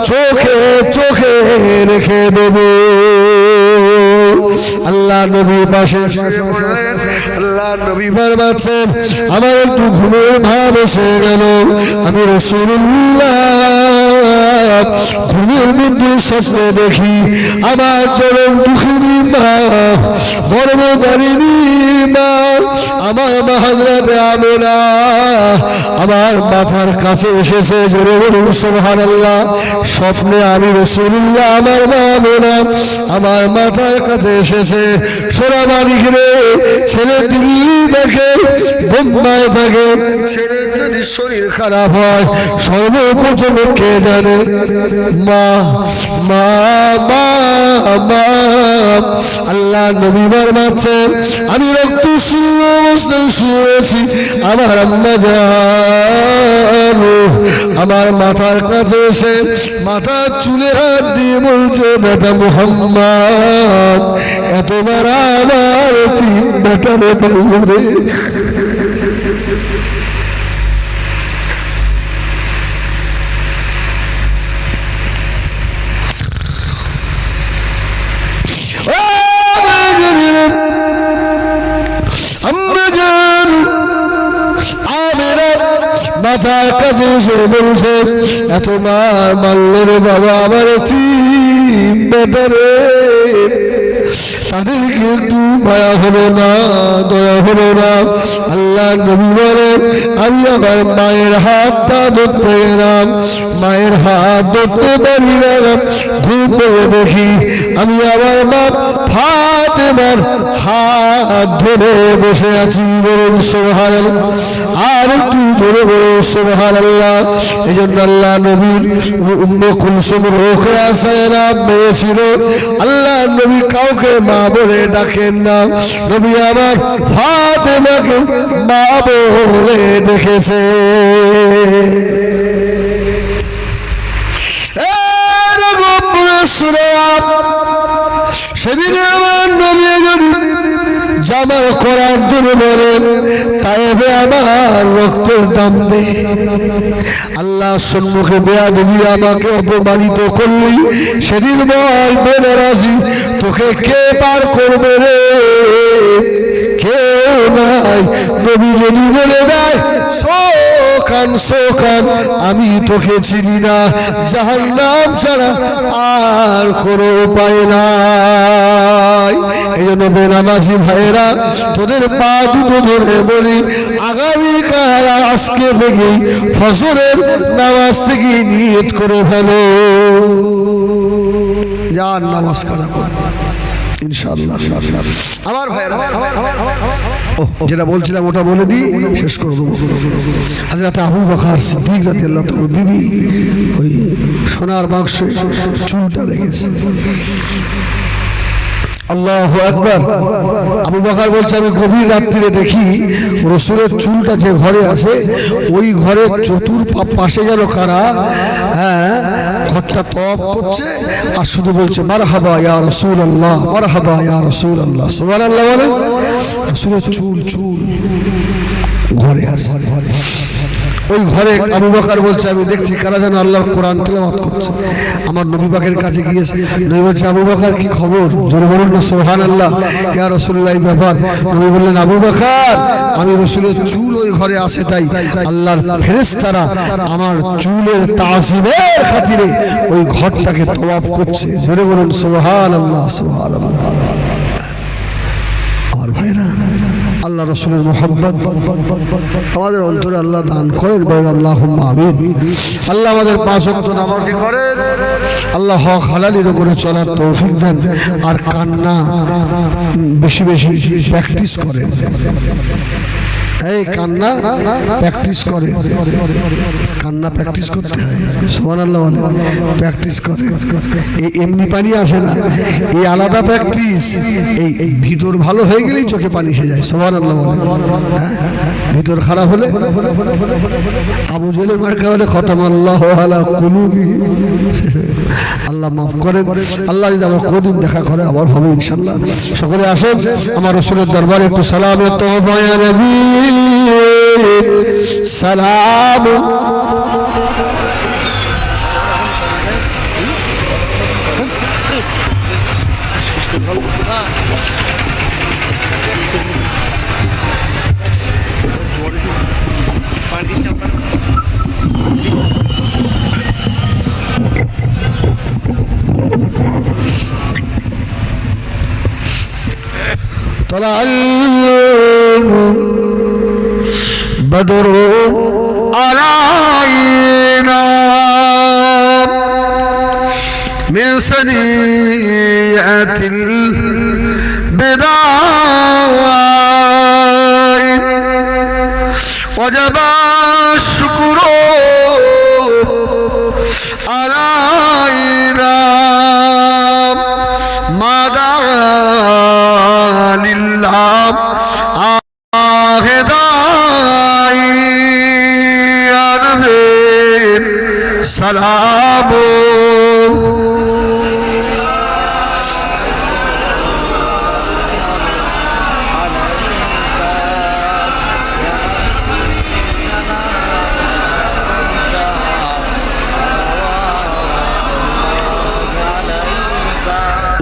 চোখে চোখে রেখে দেব আল্লাহ নবীর পাশে আল্লাহ নবী ফরমাচ্ছেন আমার একটু ঘুমের ভাব এসে গেল, আমি রাসূলুল্লাহ ঘুমের মধ্যে স্বপ্নে দেখি আমার চরম দুঃখিনী মা, গর্ভধারিণী মা, আমার মা হযরত আমিনা আমার মাথার কাছে এসেছে। জোরে বলুন সুবহানাল্লাহ। স্বপ্নে আমি রাসূলুল্লাহ আমার মা আমিনা আমার মাথার কাছে এসেছে। সোনা মানিক রে, ছেলে দিল্লি থাকে, বোম্বাই থাকে, ছেলে যদি শরীর খারাপ হয় সর্বপ্রথম কে জানে? মা মা মা মা। আল্লাহ নবী ফরমাচ্ছেন আমি রক্ত শূন্য অবস্থায় শুয়েছি, আমার আম্মা জান আমার মাথার কাছে এসে মাথার চুলে হাত দিয়ে বলছে বেটা মুহাম্মদ এতবার আমার তিন বেটারে বলবে। মাথার কাছে এসে বলছে এত মার মারলে রে বাবা আমার তিন বেটারে, তাদেরকে একটু মায়া হলো না, দয়া হলো না? আল্লাহ নবী বলেন আমি আমার মায়ের হাতটা ধরতে গেলাম, মায়ের হাত ধরতে পারি না, ঘুম পেয়ে দেখি আমি আমার মা ফাতেমার হাত ধরে বসে আছি। বলুন সুবহানাল্লাহ। আর একটু জোরে বলুন সুবহানাল্লাহ। এই জন্য আল্লাহ নবীর উম্মে কুলসুম রোকেয়া সাহেব মেয়ে ছিল, আল্লাহ নবী কাউকে মা বলে ডাকেন না, নবী আমার ফাতেমাকে মা বলে ডেকেছে। সেদিনে আমার নবী যদি জামার করার দূরে বলেন তাইবে আমার রক্তের দাম দে, আল্লাহ সম্মুখে বেয়াদবি আমাকে অপমানিত করলি, সেদিন বল বেড়ে রাজি তোকে কে পার করবে রে? কেউ নাই। নবী যদি বলে দেয় সোখান সোখান আমি তোকে চিনি না, জাহান্নাম ছাড়া আর কোনো উপায় নাই। এই জন্য বেনামাজি ভাইয়েরা তোদের পা দুটো ধরে বলি আগামীকাল আজকে থেকে ফজরের নামাজ থেকে নিয়ত করে ফেলো, যার নামাজ কাজা করো ইনশাআল্লাহ। আমার ভাইরা যেটা বলছিলাম ওটা বলে দিই, শেষ করে দেবো। হযরত আবু বকর সিদ্দিক রাদিয়াল্লাহু তাআলা বিবি ওই সোনার বাক্সে চুলটা রেখেছে। আল্লাহু আকবার। আবু বকর বলছে আমি গভীর রাত্রিরে দেখি রাসূলের চুলটা যে ঘরে আছে ওই ঘরের চতুর্পাশে যেন কারা ঘরটা তওয়াফ করছে আর শুধু বলছে মারহাবা ইয়া রাসূলুল্লাহ, মারহাবা ইয়া রাসূলুল্লাহ। সুবহানাল্লাহ বলেন। রাসূলের চুল ঘরে আছে। ওই ঘরে আবু বকর বলছে আমি দেখছি কারা যেন আল্লাহর কোরআন তেলাওয়াত করছে। আমার নবী পাকের কাছে গিয়েছে, নবী বলছে আবু বকর কি খবর? জোরে বলুন না সুবহানাল্লাহ। ইয়া রাসূলুল্লাহ ব্যাপার। নবী বললেন আবু বকর আমি রাসূলের চুল ওই ঘরে আছে তাই আল্লাহর ফেরেশতারা আমার চুলের তাজিমের খাতিরে ওই ঘরটাকে তওয়াফ করছে। জোরে বলুন সুবহানাল্লাহ সুবহানাল্লাহ। আমার ভাইরা আল্লাহ রাসূলের মুহাব্বত আমাদের অন্তরে আল্লাহ দান করেন, বলেন আল্লাহুম্মা আমিন। আল্লাহ আমাদের 5 ওয়াক্ত নামাজি করেন, আল্লাহ হক হালালের উপরে চলার তৌফিক দেন, আর কান্না বেশি বেশি প্র্যাকটিস করেন। এই কান্না প্র্যাকটিস করে, কান্না প্র্যাকটিস করতে হয়। সুবহানাল্লাহ বলে প্র্যাকটিস করে। এই এমনি পানি আসে না, এই আলাদা প্র্যাকটিস। এই ভিতর ভালো হয়ে গেলেই চোখে পানি এসে যায়। সুবহানাল্লাহ বলে। ভিতর খারাপ হলে আবু জেলের মার্কা হলে খতামাল্লাহু আলা কুলুবি। আল্লাহ মাফ করেন। আল্লাহ যদি আমরা কোনদিন দেখা করে আবার হবে ইনশাআল্লাহ। সকলে আসেন আমার রাসূলের দরবারে একটু সালামের তোহফা ইয়া নবী সালাম। طلع البدر علينا من سنيئة البداء وجب الشكر علينا ما دعا لله داعي يا نبي سلام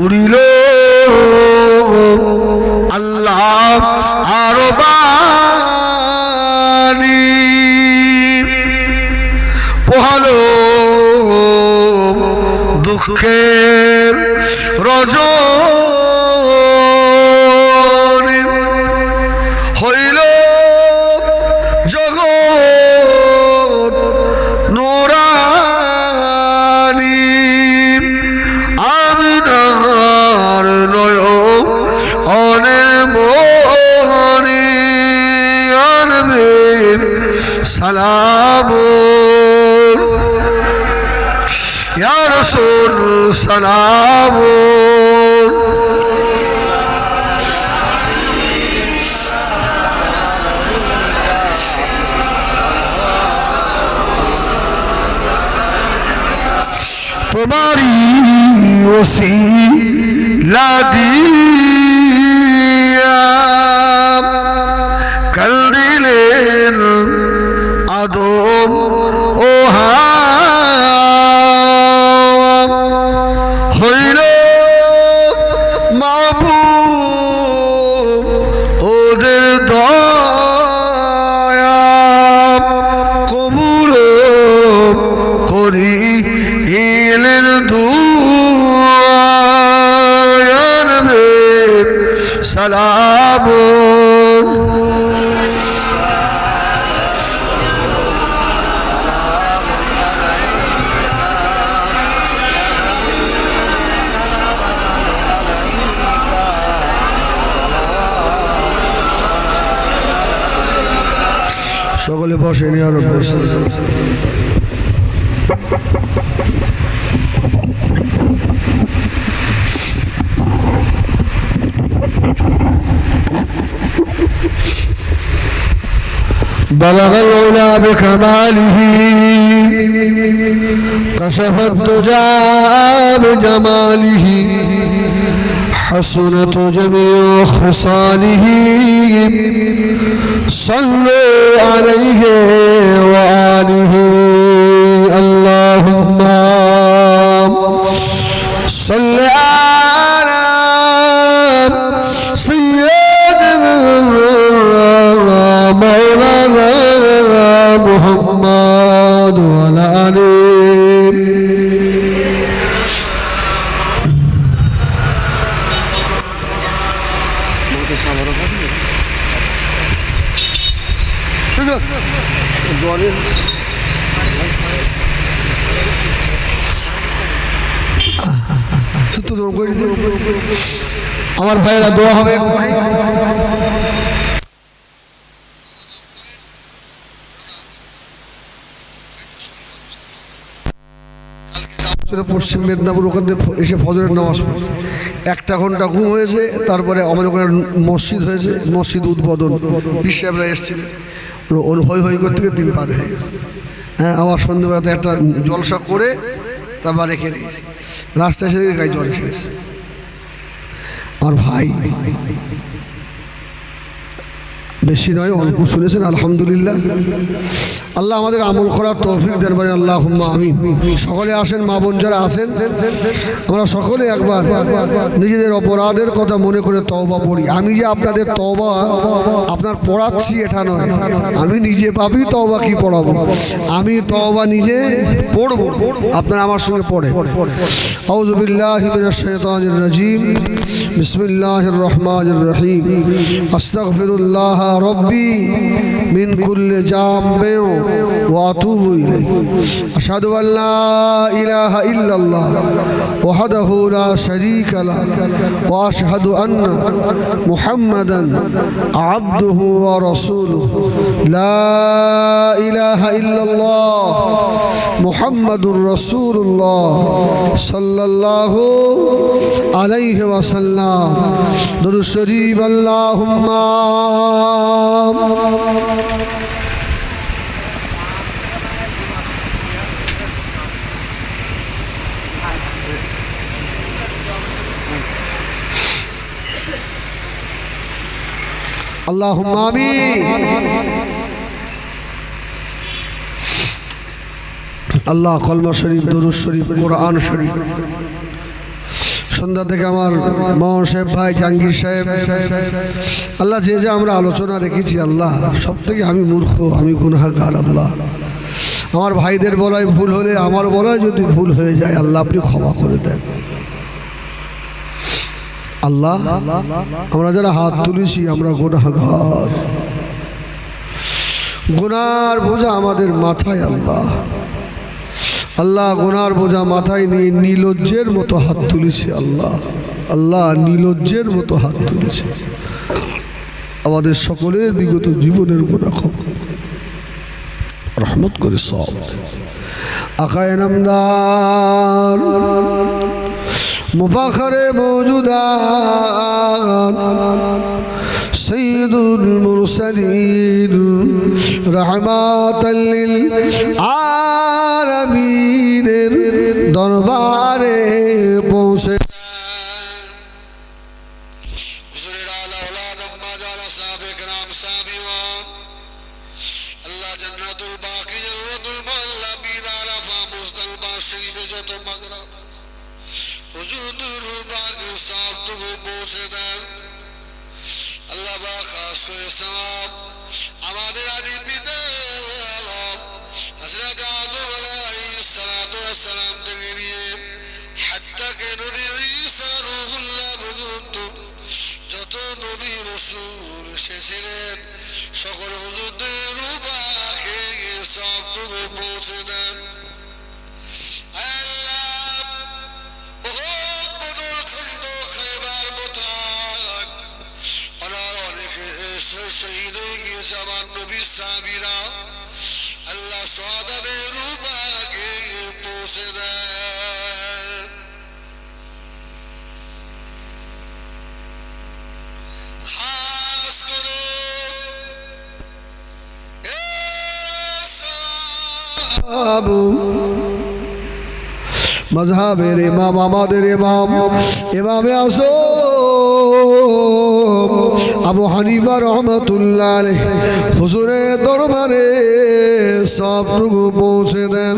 উড়িল আল্লাহ আরো বাণী পোহালো দুঃখের রজনী হইল জগৎ নুরানী আমিনার নয়নে মোহনী আনবে সালাম ইয়া রাসূল সালাম তোমারি ওসিলা দিয়া কাল দিলেন আদম ও হইল মাহবুব ওদের দয়া কবুল করি ইলেন দুয়ারে সালাম সকলে বসে নিয়ে আরো বসে بلغ العلا بكماله كشف الدجى بجماله حسنت جميع خصاله صلوا عليه وآله اللهم صل على سيدنا مولانا محمد وعلى آله আমার ভাইরা দোয়া হবে পশ্চিম মেদিনীপুর ওখানে এসে ফজরের নামাজ পড়ে 1 ঘন্টা ঘুম হয়েছে। তারপরে আমাদের ওখানে মসজিদ হয়েছে, মসজিদ উদ্বোধন পীর সাহেবরা এসেছিলেন, হই হই করতে দিন পার হয়ে গেছে। হ্যাঁ, আবার সন্ধ্যেবেলাতে একটা জলসা করে তারপর রেখে দিয়েছি, রাস্তায় এসে গায়ে জল এসে গেছে। আর ভাই বেশি নয়, অল্প শুনেছেন, আলহামদুলিল্লাহ। আল্লাহ আমাদের আমল করার তৌফিক দেন, বলেন আল্লাহুম্মা আমিন। সকলে আসেন, মা বোন যারা আছেন, আমরা সকলে একবার নিজেদের অপরাধের কথা মনে করে তওবা পড়ি। আমি যে আপনাদের তওবা আপনার পড়াচ্ছি এটা নয়, আমি নিজে পাবি তওবা কি পড়াবো, আমি তওবা নিজে পড়বো, আপনারা আমার সঙ্গে পড়ে। আউযু বিল্লাহি মিনাশ শাইতানির রাজিম, বিসমিল্লাহির রহমানির রহিম। আস্তাগফিরুল্লাহ রব্বি মিন কুল্লি জামবিন ওয়া আতুবু ইলাইহি। আশহাদু আল্লা ইলাহা ইল্লাল্লাহ ওয়াহদাহু লা শারীকা লাহু ওয়া আশহাদু আন্না মুহাম্মাদান আবদুহু ওয়া রাসূলুহু। লা ইলাহা ইল্লাল্লাহ মুহাম্মাদুর রাসূলুল্লাহ সাল্লাল্লাহু আলাইহি ওয়াসাল্লাম। দুরূদ শরীফ। আল্লাহুম্মা আল্লাহুম্মা আমিন। আল্লাহ কলমা শরীফ, দরুদ শরীফ, কোরআন শরীফ। সন্ধ্যা থেকে আমার মোহন সাহেব ভাই, জাহাঙ্গীর সাহেব, আল্লাহ যে যে আমরা আলোচনা রেখেছি, আল্লাহ সব থেকে আমি মূর্খ, আমি গুনাহগার। আল্লাহ আমার ভাইদের বলায় ভুল হলে, আমার বলায় যদি ভুল হয়ে যায়, আল্লাহ আপনি ক্ষমা করে দেন। আল্লাহ আমরা যারা হাত তুলেছি, আমরা গুনাহগার, গুনার বোঝা আমাদের মাথায়। আল্লাহ আল্লাহ গুনার বোঝা মাথায় নিয়ে নিলজ্জের মতো হাত তুলেছে। আল্লাহ আল্লাহ নিলজ্জের মতো হাত তুলেছে। আমাদের সকলের বিগত জীবনের গুনাহ ক্ষমা রহমত করে সব। আকায়ে নামদার মুফাখরে মওজুদাত সৈয়দুল মুরসালিন রহমাতাল লিল আলামিনের দরবারে পৌঁছে মজহাবের ইমাম, আমাদের ইমাম, ইমামে আযম আবু হানিফা রহমাতুল্লাহ আলাইহি হুজুরের দরবারে সবটুকু পৌঁছে দেন।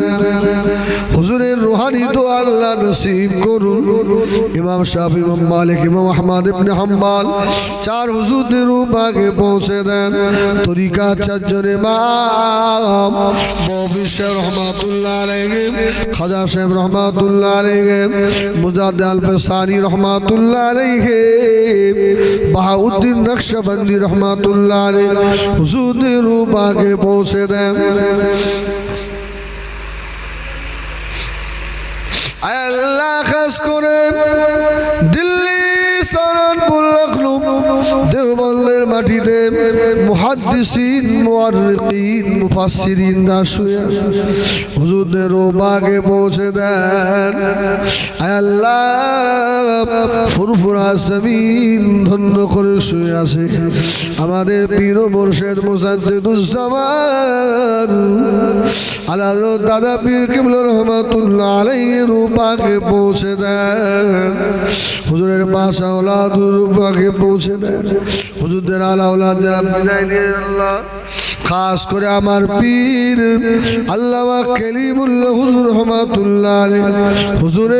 হুজুরের রুহানি তো আল্লাহ নসিব করুন। ইমাম শাফি, ইমাম মালিক, ইমাম আহমদ ইবনে হাম্বল, চার হুজুরদের রূপাকে পৌঁছে দেন। তরিকা চারজন ইমাম, ববিশ রহমাতুল্লাহ আলাইহি, খাজা সাহেব রহমাতুল্লাহ আলাইহি, মুজাদ্দিদ আল-ফসানি রহমাতুল্লাহ আলাইহি, বাহাউদ্দিন নকশবন্দি রহমাতুল্লাহ আলাইহি হুজুরদের রূপাকে পৌঁছে দেন। আল্লাহ খাস করে দিল্লি, সাহারানপুর, লখনউ, দেওবন্দের মাটিতে মুহাদ্দিসিন, মুআররিকিন, মুফাসসিরিনরা শুয়ে হুজুরদের রূপাকে পৌঁছে দেন। আল্লাহ ফুরফুরা জমিন ধন্য করে শুয়ে আছে আমাদের পীর ও মুর্শিদ মুজাদ্দিদুজ্জামান আলা দাদা পীর কিবলা রহমাতুল্লাহ আলাইহি রূপাকে পৌঁছে দেন। হুজুরের পাশে ওলাদুর রূপাকে পৌঁছে দেয়। হুজুরদের আলা আওলাদ যারা বিদায় দিয়ে আল্লাহ, খাস করে আমার পীর আল্লামা কালিমুল্লাহ হুজুর রহমাতুল্লাহ আলাইহি হুজুরের